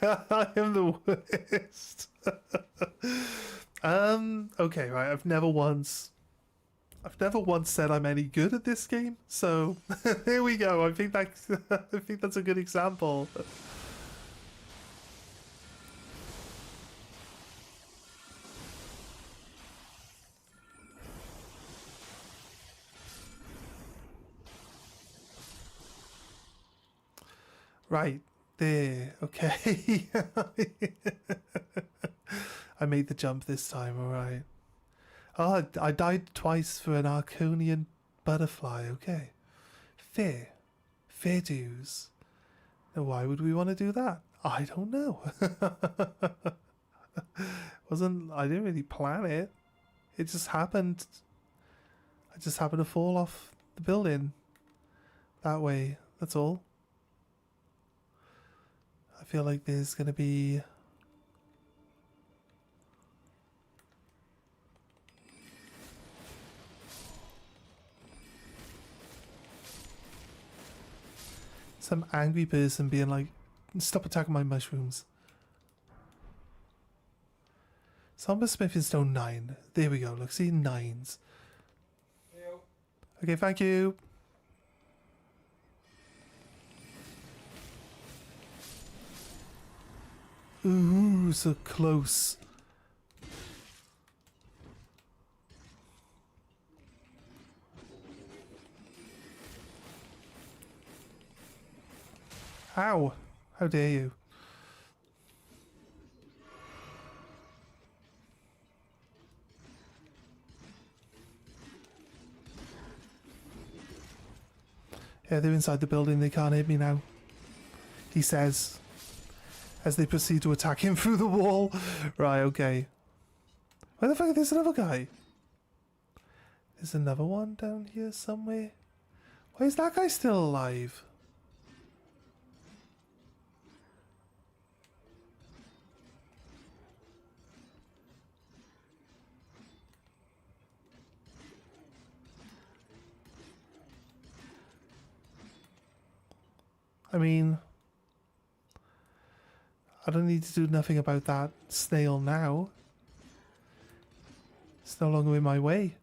I am the worst. Okay, right. I've never once said I'm any good at this game. So here we go. I think that's a good example. Right, there, okay. I made the jump this time, alright. Oh, I died twice for an Arconian butterfly, okay. Fair. Fair dues. Now why would we want to do that? I don't know. I didn't really plan it. It just happened. I just happened to fall off the building. That way, that's all. I feel like there's gonna be some angry person being like, stop attacking my mushrooms. Somber Smithing Stone 9. There we go. Look, see, 9s. Okay, thank you. Ooh, so close. How? How dare you? Yeah, they're inside the building. They can't hit me now. He says, as they proceed to attack him through the wall. Right, okay. Where the fuck? There's another guy. There's another one down here somewhere. Why is that guy still alive? I mean, I don't need to do nothing about that snail now. It's no longer in my way.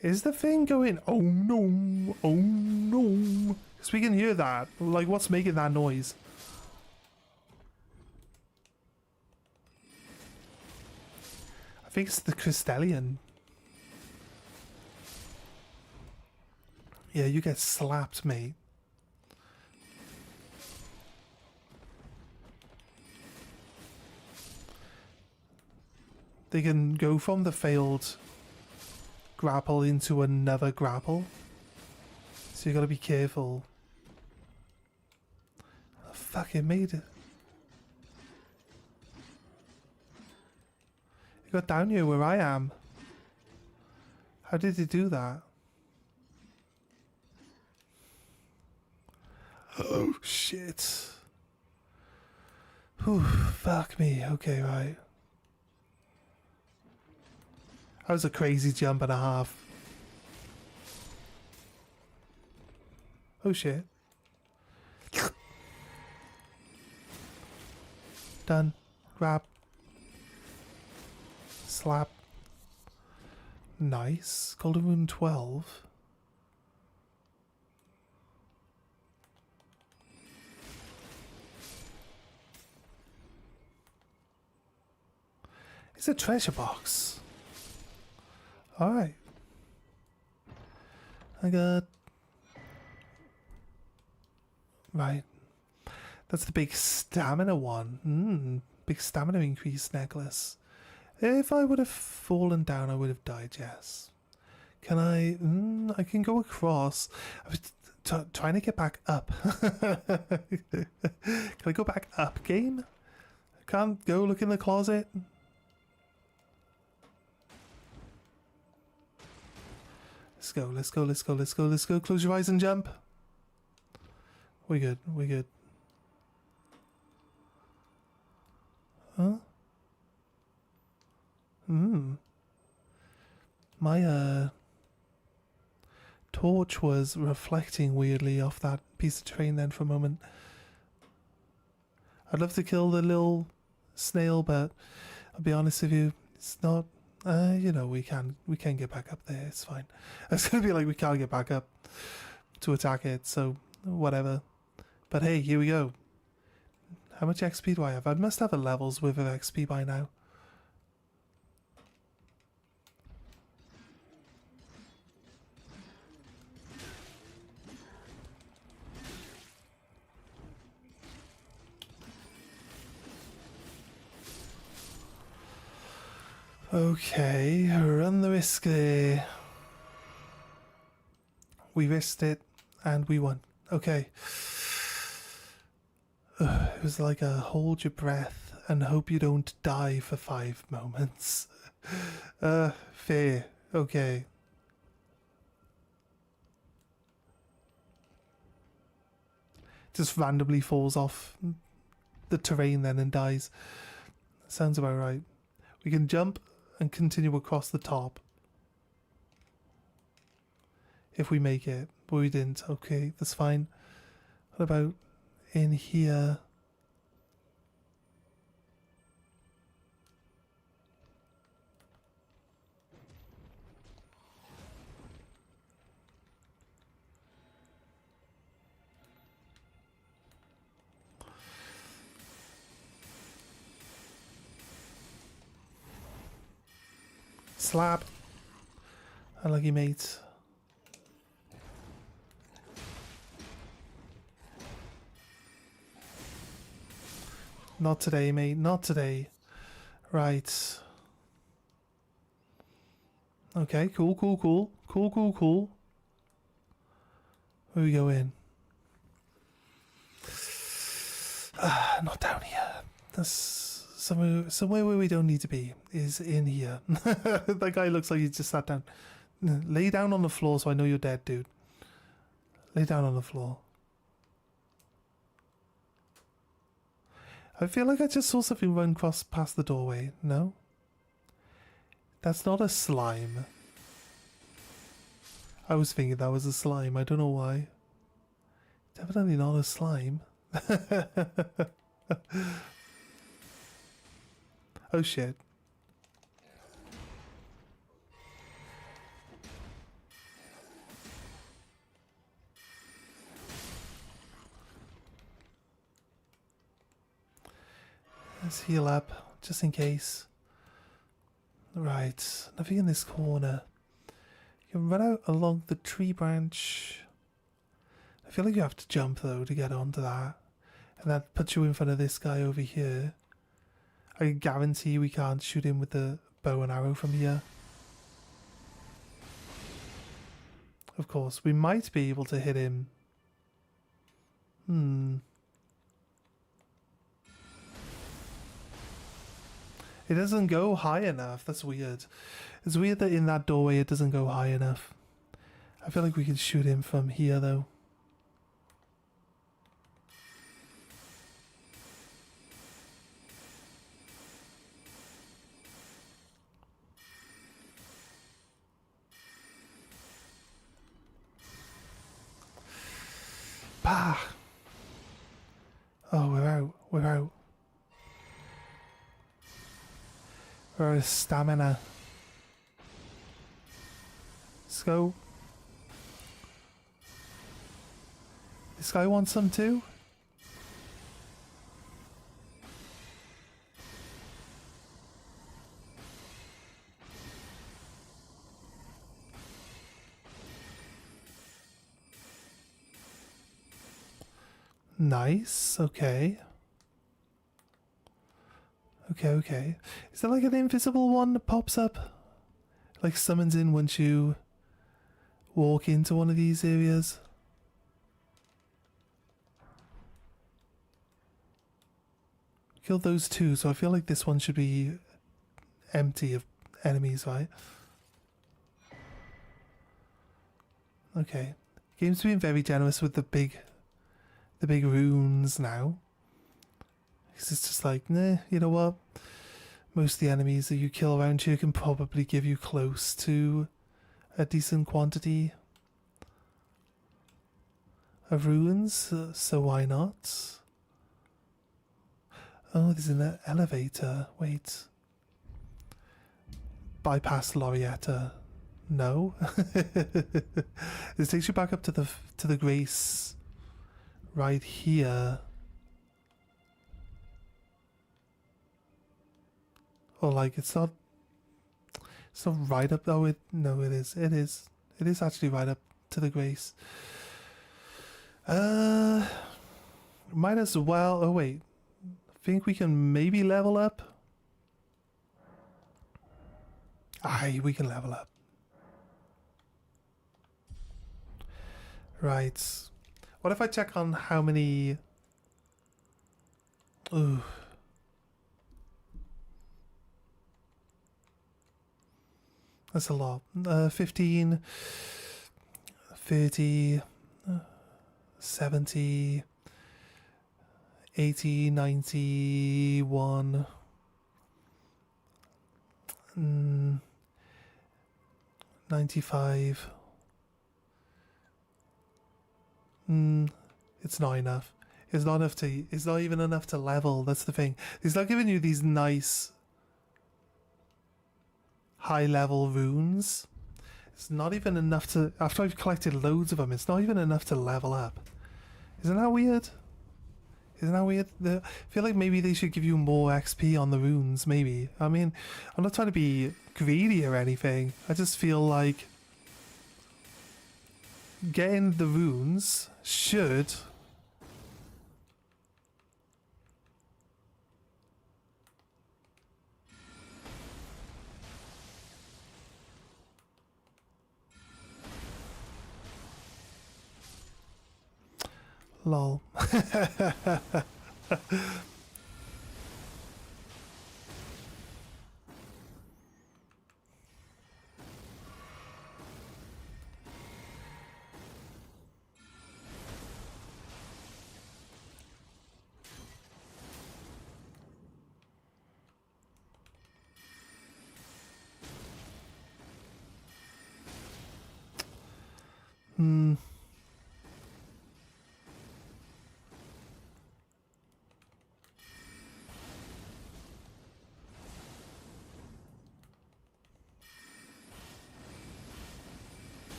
Is the thing going? Oh no! Oh no! Because we can hear that. Like, what's making that noise? I think it's the Crystallian. Yeah, you get slapped, mate. They can go from the failed grapple into another grapple. So you gotta be careful. Oh, fuck, it made it. He got down here where I am. How did he do that? Oh, shit. Whew, fuck me. Okay, right. That was a crazy jump and a half. Oh, shit. Done. Grab. Slap. Nice. Golden Rune 12. It's a treasure box. Alright. I got... Right. That's the big stamina one. Big stamina increase necklace. If I would have fallen down, I would have died, yes. Can I... I can go across. I was trying to get back up. Can I go back up, game? I can't go look in the closet? Let's go, let's go, let's go, let's go, let's go. Close your eyes and jump. We're good, we're good. Huh? My torch was reflecting weirdly off that piece of terrain then for a moment. I'd love to kill the little snail, but I'll be honest with you, it's not... you know, we can get back up there, it's fine. It's gonna be like we can't get back up to attack it, so whatever. But hey, here we go. How much XP do I have? I must have a levels worth of XP by now. Okay, run the risk there. We risked it and we won. Okay. It was like a hold your breath and hope you don't die for 5 moments. Fair. Okay. Just randomly falls off the terrain then and dies. Sounds about right. We can jump and continue across the top. If we make it. But we didn't. Okay, that's fine. What about in here? Slap. Unlucky mate. Not today, mate. Not today. Right. Okay, cool, cool, cool. Cool, cool, cool. Where we go in? Not down here. That's somewhere where we don't need to be. Is in here. That guy looks like he just sat down. Lay down on the floor so I know you're dead, dude. Lay down on the floor. I feel like I just saw something run past the doorway. No? That's not a slime. I was thinking that was a slime. I don't know why. Definitely not a slime. Oh shit. Let's heal up, just in case. Right, nothing in this corner. You can run out along the tree branch. I feel like you have to jump though to get onto that. And that puts you in front of this guy over here. I guarantee we can't shoot him with the bow and arrow from here. Of course, we might be able to hit him. It doesn't go high enough. That's weird. It's weird that in that doorway it doesn't go high enough. I feel like we can shoot him from here though. Bah! Oh, we're out. We're out. We're out of stamina. Let's go. This guy wants some too? Nice, okay. Okay. Is there like an invisible one that pops up? Like summons in once you walk into one of these areas? Killed those two, so I feel like this one should be empty of enemies, right? Okay. Game's being very generous with the big runes now. Because it's just like, nah, you know what? Most of the enemies that you kill around here can probably give you close to a decent quantity of runes, so why not? Oh, there's an elevator. Wait. Bypass Lorietta. No. This takes you back up to the Grace right here. Or like it's not right up. Oh, no, it is. It is actually right up to the Grace. Might as well. Oh wait, think we can maybe level up. Aye, we can level up. Right. What if I check on how many? Ooh. That's a lot. 15, 30, 70, 80, 91, 95. It's not enough. It's not enough to. It's not even enough to level. That's the thing. It's not giving you these nice high level runes. It's not even enough to. After I've collected loads of them, it's not even enough to level up. Isn't that weird? Isn't that weird? I feel like maybe they should give you more XP on the runes. Maybe. I mean, I'm not trying to be greedy or anything. I just feel like getting the runes should lol.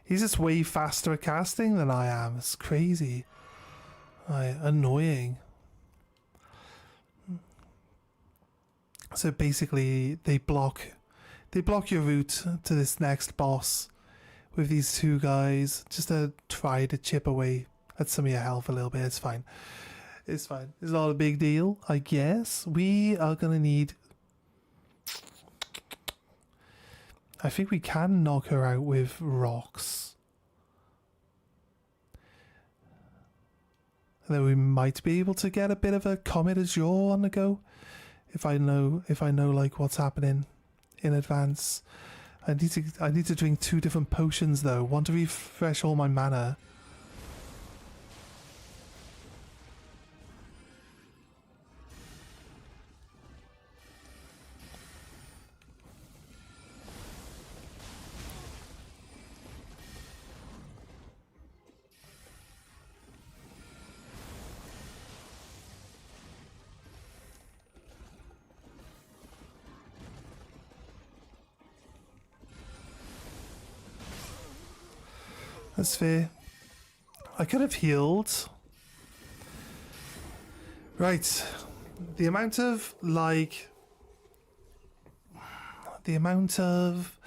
He's just way faster at casting than I am. It's crazy. Annoying. So basically, they block your route to this next boss with these two guys, just to try to chip away at some of your health a little bit. It's fine. It's fine. It's not a big deal, I guess. We are gonna need I think we can knock her out with rocks. And then we might be able to get a bit of a Comet Azure on the go. If I know like what's happening in advance. I need to drink 2 different potions though. One to refresh all my mana. That's fair. I could have healed. Right. The amount of, like... The amount of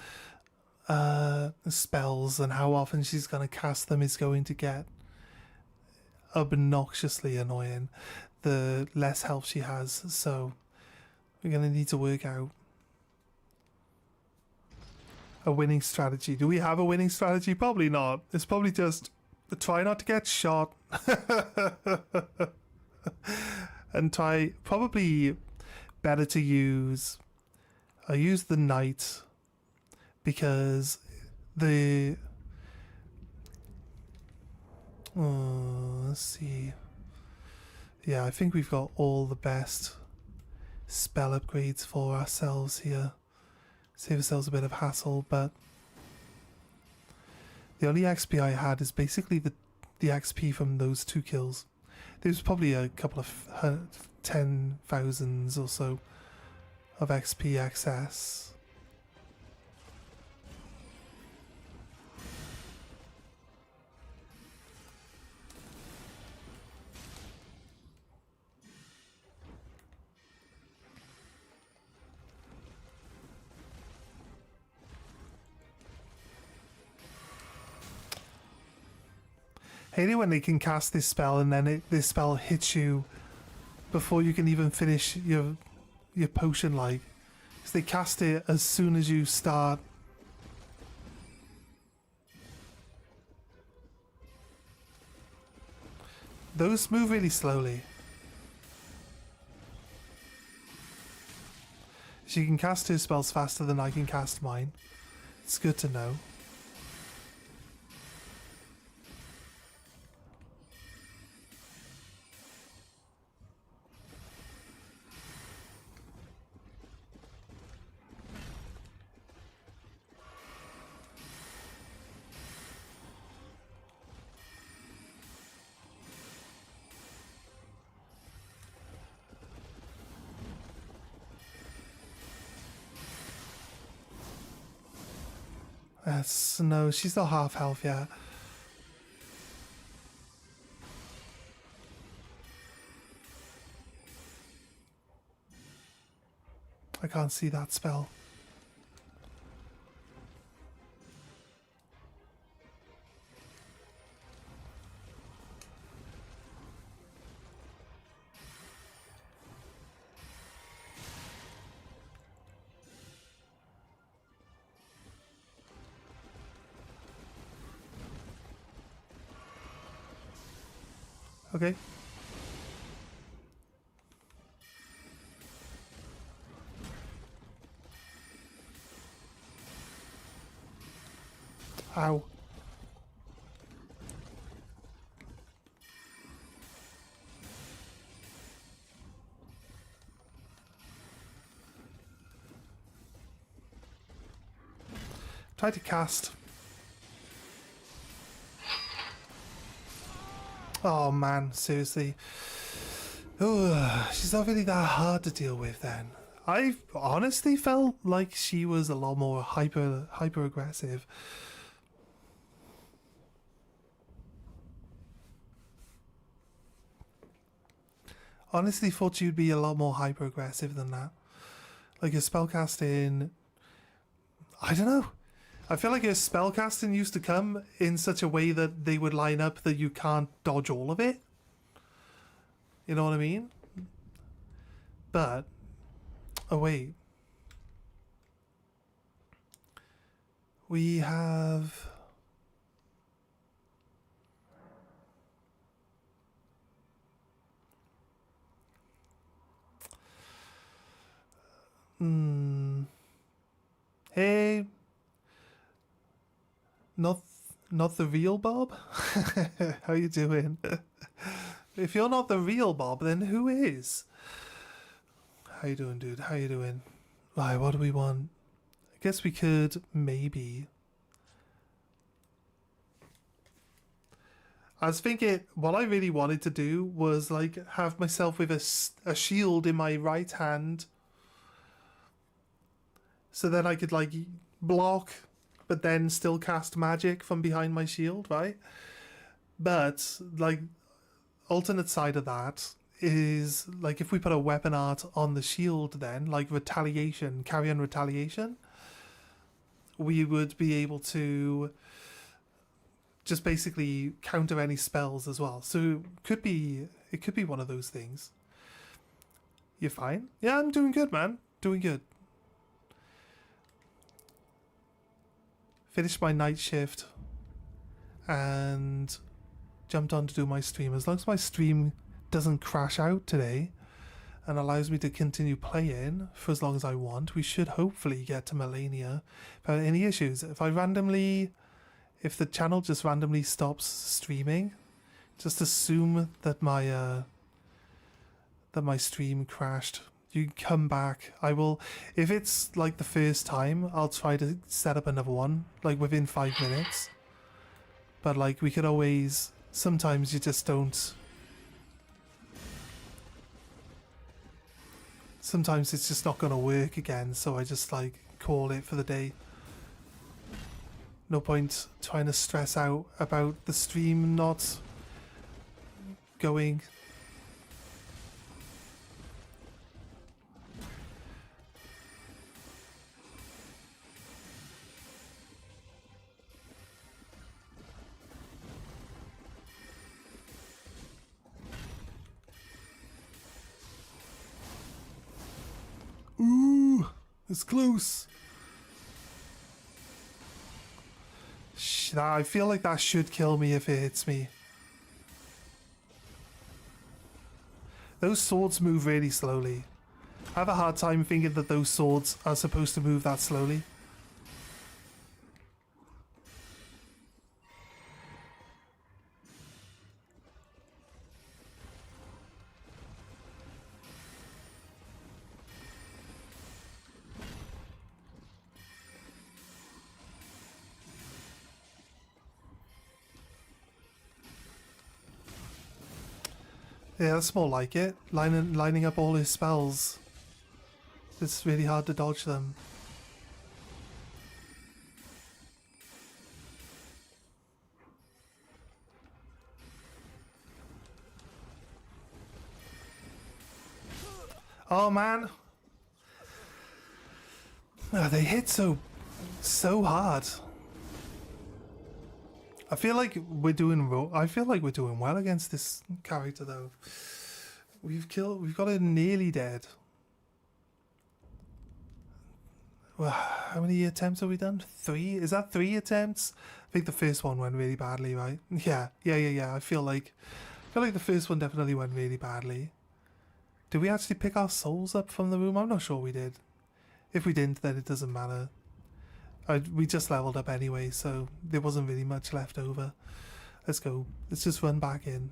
spells and how often she's going to cast them is going to get obnoxiously annoying the less health she has. So we're going to need to work out a winning strategy. Do we have a winning strategy? Probably not. It's probably just try not to get shot. And try, probably better to use, I use the knight because the, let's see. Yeah, I think we've got all the best spell upgrades for ourselves here. Save ourselves a bit of hassle, but the only XP I had is basically the XP from those 2 kills. There's probably a couple of 10,000s or so of XP excess. Hate it when they can cast this spell and then this spell hits you before you can even finish your potion, like. Because they cast it as soon as you start. Those move really slowly. She can cast her spells faster than I can cast mine. It's good to know. No, she's not half health yet. I can't see that spell. Okay. Ow. Try to cast. Oh man, seriously. Ugh, she's not really that hard to deal with then. I honestly felt like she was a lot more hyper aggressive. Honestly thought you'd be a lot more hyper aggressive than that. Like your spellcasting, I don't know. I feel like your spellcasting used to come in such a way that they would line up that you can't dodge all of it. You know what I mean? But, oh wait. We have... Hey, not the real Bob. How you doing? If you're not the real Bob, then who is? How you doing, dude? How you doing? Right, what do we want? I guess we could maybe. I was thinking what I really wanted to do was like have myself with a shield in my right hand, so then I could like block but then still cast magic from behind my shield, right? But like alternate side of that is like if we put a weapon art on the shield, then like retaliation, carry on retaliation, we would be able to just basically counter any spells as well. So it could be one of those things. You're fine? Yeah, I'm doing good, man. Doing good. Finished my night shift and jumped on to do my stream. As long as my stream doesn't crash out today and allows me to continue playing for as long as I want, we should hopefully get to Melania without any issues. If the channel just randomly stops streaming, just assume that my stream crashed. You come back. I will, if it's like the first time, I'll try to set up another one, like within 5 minutes. But like we could always, sometimes you just don't. Sometimes it's just not gonna work again, so I just like call it for the day. No point trying to stress out about the stream not going. Ooh, it's close. I feel like that should kill me if it hits me. Those swords move really slowly. I have a hard time thinking that those swords are supposed to move that slowly. Yeah, that's more like it. Lining up all his spells. It's really hard to dodge them. Oh man! Oh, they hit so hard. I feel like we're doing well against this character though. We've got it nearly dead. Well, how many attempts have we done? 3? Is that 3 attempts? I think the first one went really badly, right? Yeah. I feel like the first one definitely went really badly. Did we actually pick our souls up from the room? I'm not sure we did. If we didn't, then it doesn't matter. We just leveled up anyway, so there wasn't really much left over. Let's go. Let's just run back in.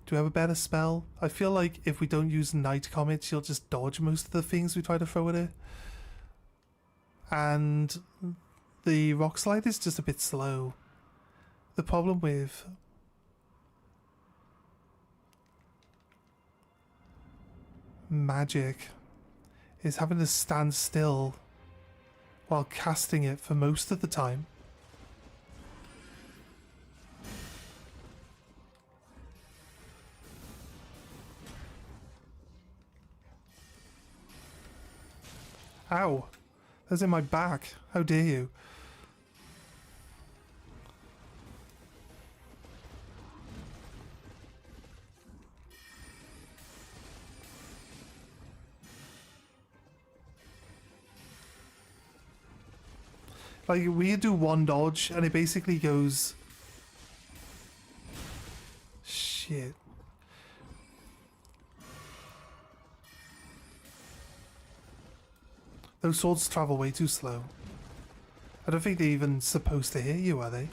Do we have a better spell? I feel like if we don't use Night Comet, she'll just dodge most of the things we try to throw at her. And the Rock Slide is just a bit slow. The problem with magic is having to stand still while casting it for most of the time. Ow! That's in my back. How dare you? Like, we do one dodge, and it basically goes... Shit. Those swords travel way too slow. I don't think they're even supposed to hit you, are they?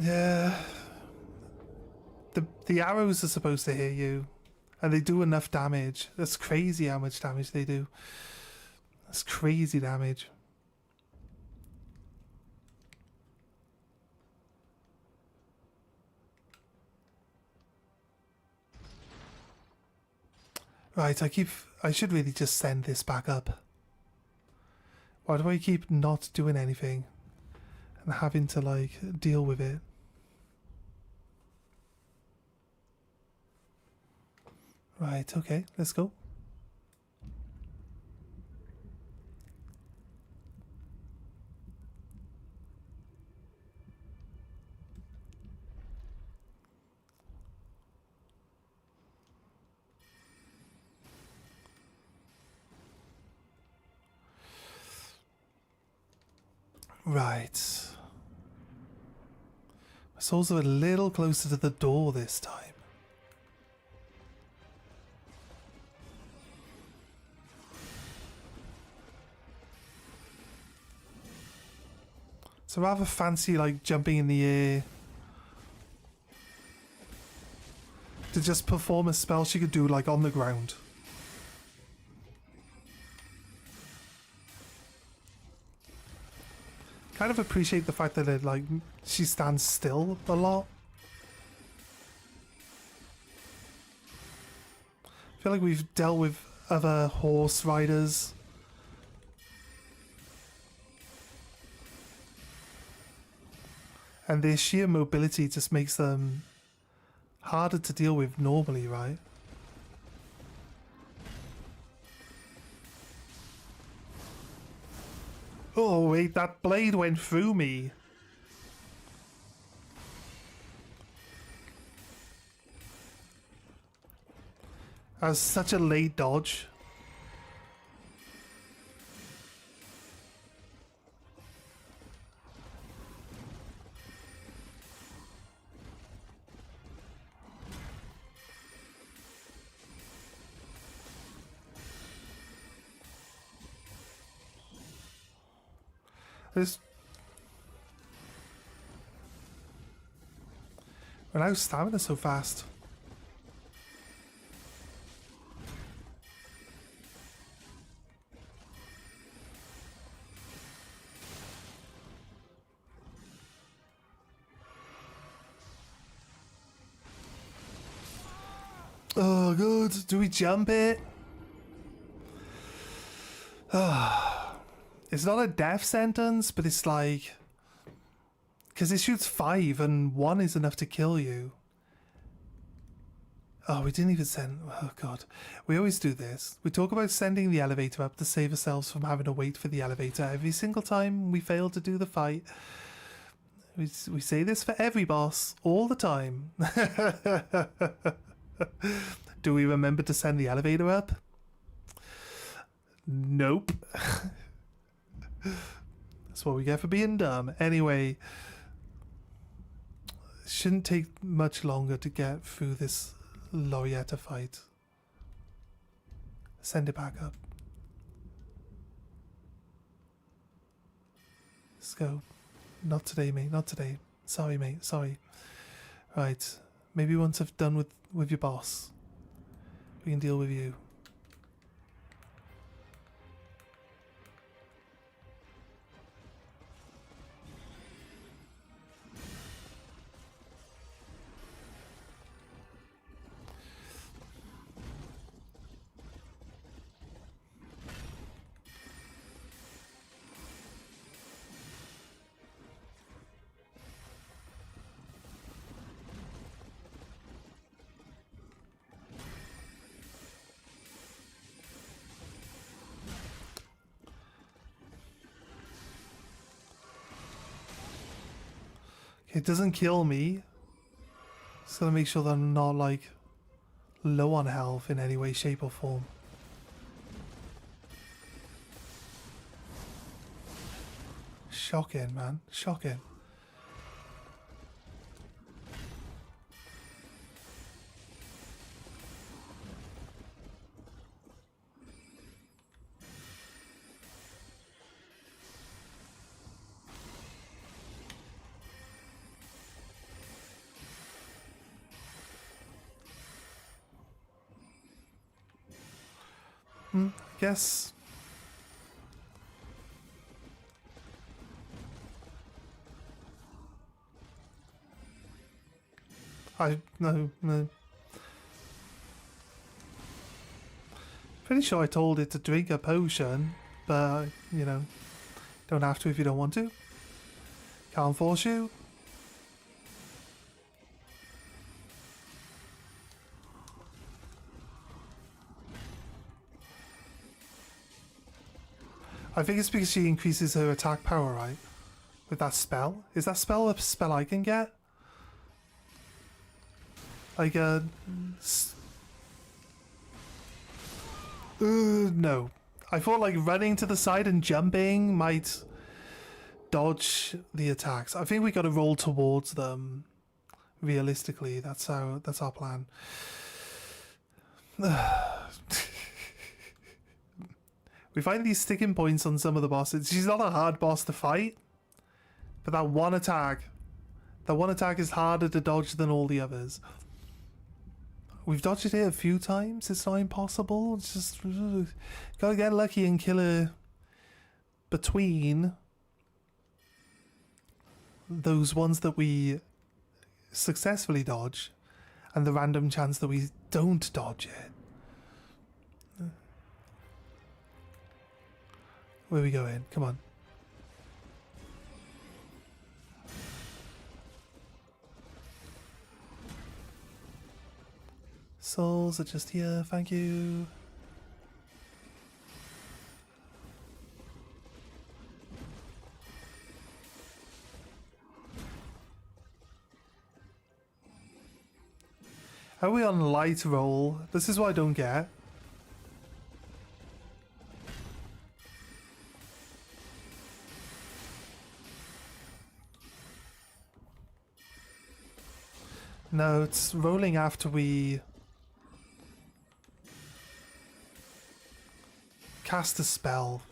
Yeah. The arrows are supposed to hit you. And they do enough damage. That's crazy how much damage they do. That's crazy damage. Right, I should really just send this back up. Why do I keep not doing anything and having to, like, deal with it? Right, okay, let's go. Right. My souls are a little closer to the door this time. So rather fancy, like, jumping in the air to just perform a spell she could do, like, on the ground. Kind of appreciate the fact that it, like, she stands still a lot. I feel like we've dealt with other horse riders. And their sheer mobility just makes them harder to deal with normally, right? Oh wait, that blade went through me. That was such a late dodge. This... When I was stamina so fast. Oh, good. Do we jump it? It's not a death sentence, but it's like... Because it shoots 5 and 1 is enough to kill you. Oh, we didn't even send... Oh, God. We always do this. We talk about sending the elevator up to save ourselves from having to wait for the elevator every single time we fail to do the fight. We say this for every boss, all the time. Do we remember to send the elevator up? Nope. That's what we get for being dumb. Anyway, it shouldn't take much longer to get through this Lorietta fight. Send it back up. Let's go. Not today, mate. Not today. Sorry, mate. Sorry. Right. Maybe once I've done with your boss, we can deal with you. It doesn't kill me. Just gotta make sure that I'm not like low on health in any way, shape or form. Shocking, man. Shocking. Guess. No. Pretty sure I told it to drink a potion, but, you know, don't have to if you don't want to. Can't force you. I think it's because she increases her attack power, right? With that spell. Is that spell a spell I can get? Like no. I thought like running to the side and jumping might dodge the attacks. I think we got to roll towards them. Realistically, that's our plan. We find these sticking points on some of the bosses. She's not a hard boss to fight, but that one attack is harder to dodge than all the others. We've dodged it here a few times. It's not impossible. It's just gotta get lucky and kill her between those ones that we successfully dodge and the random chance that we don't dodge it. Where are we going? Come on. Souls are just here, thank you. Are we on light roll? This is what I don't get. No, it's rolling after we cast a spell.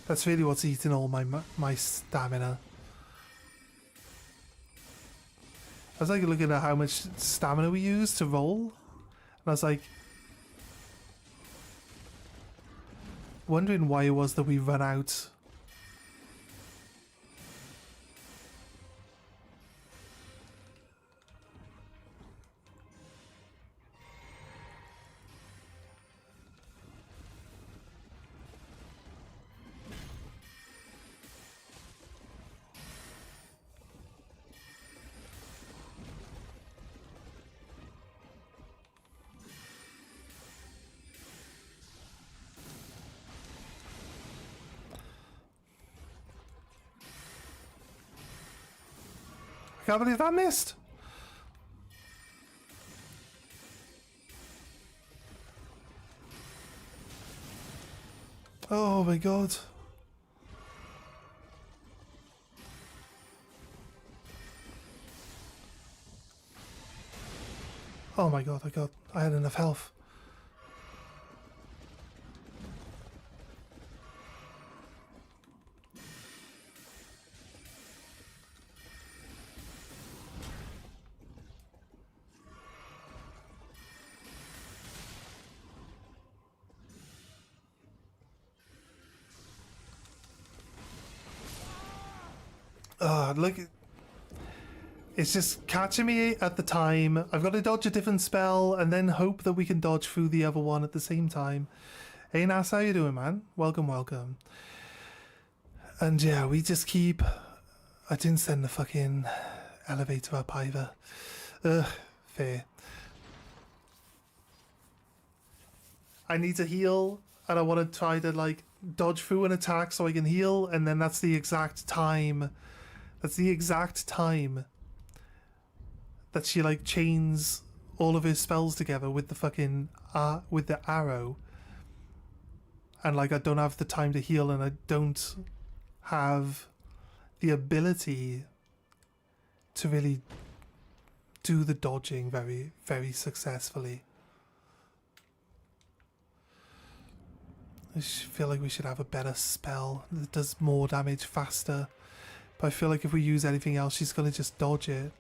That's really what's eating all my stamina. I was like looking at how much stamina we use to roll, and I was like wondering why it was that we run out. I can't believe that missed. Oh my god. Oh my god, I had enough health. Look, it's just catching me at the time. I've got to dodge a different spell and then hope that we can dodge through the other one at the same time. Hey Nas, how you doing, man? Welcome. And yeah, we just keep... I didn't send the fucking elevator up either. Fair. I need to heal and I want to try to like dodge through an attack so I can heal, and then that's the exact time. That's the exact time that she like chains all of her spells together with the fucking with the arrow, and like I don't have the time to heal, and I don't have the ability to really do the dodging very, very successfully. I feel like we should have a better spell that does more damage faster, but I feel like if we use anything else, she's gonna just dodge it.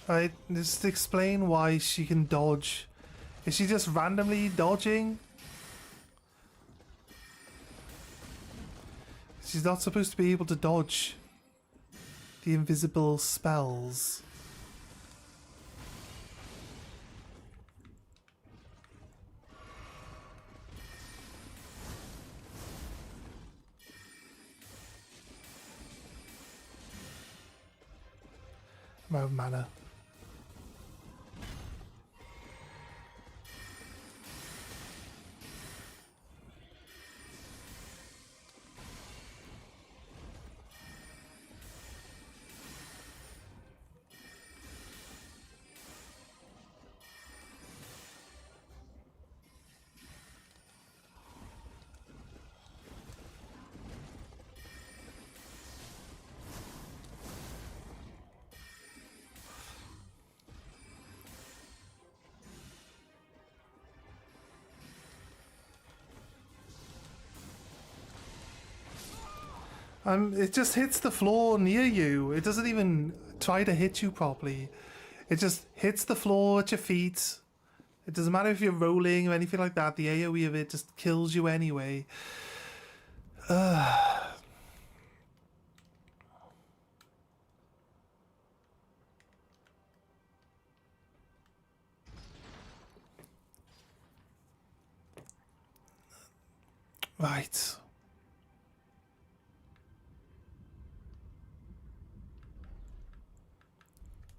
Right, just explain why she can dodge. Is she just randomly dodging? She's not supposed to be able to dodge the invisible spells. I'm out of mana. It just hits the floor near you. It doesn't even try to hit you properly. It just hits the floor at your feet. It doesn't matter if you're rolling or anything like that. The AoE of it just kills you anyway. Right.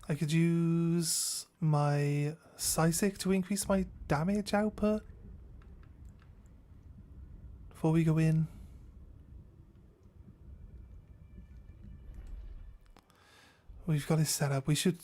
I could use my Sisek to increase my damage output before we go in. We've got it set up. We should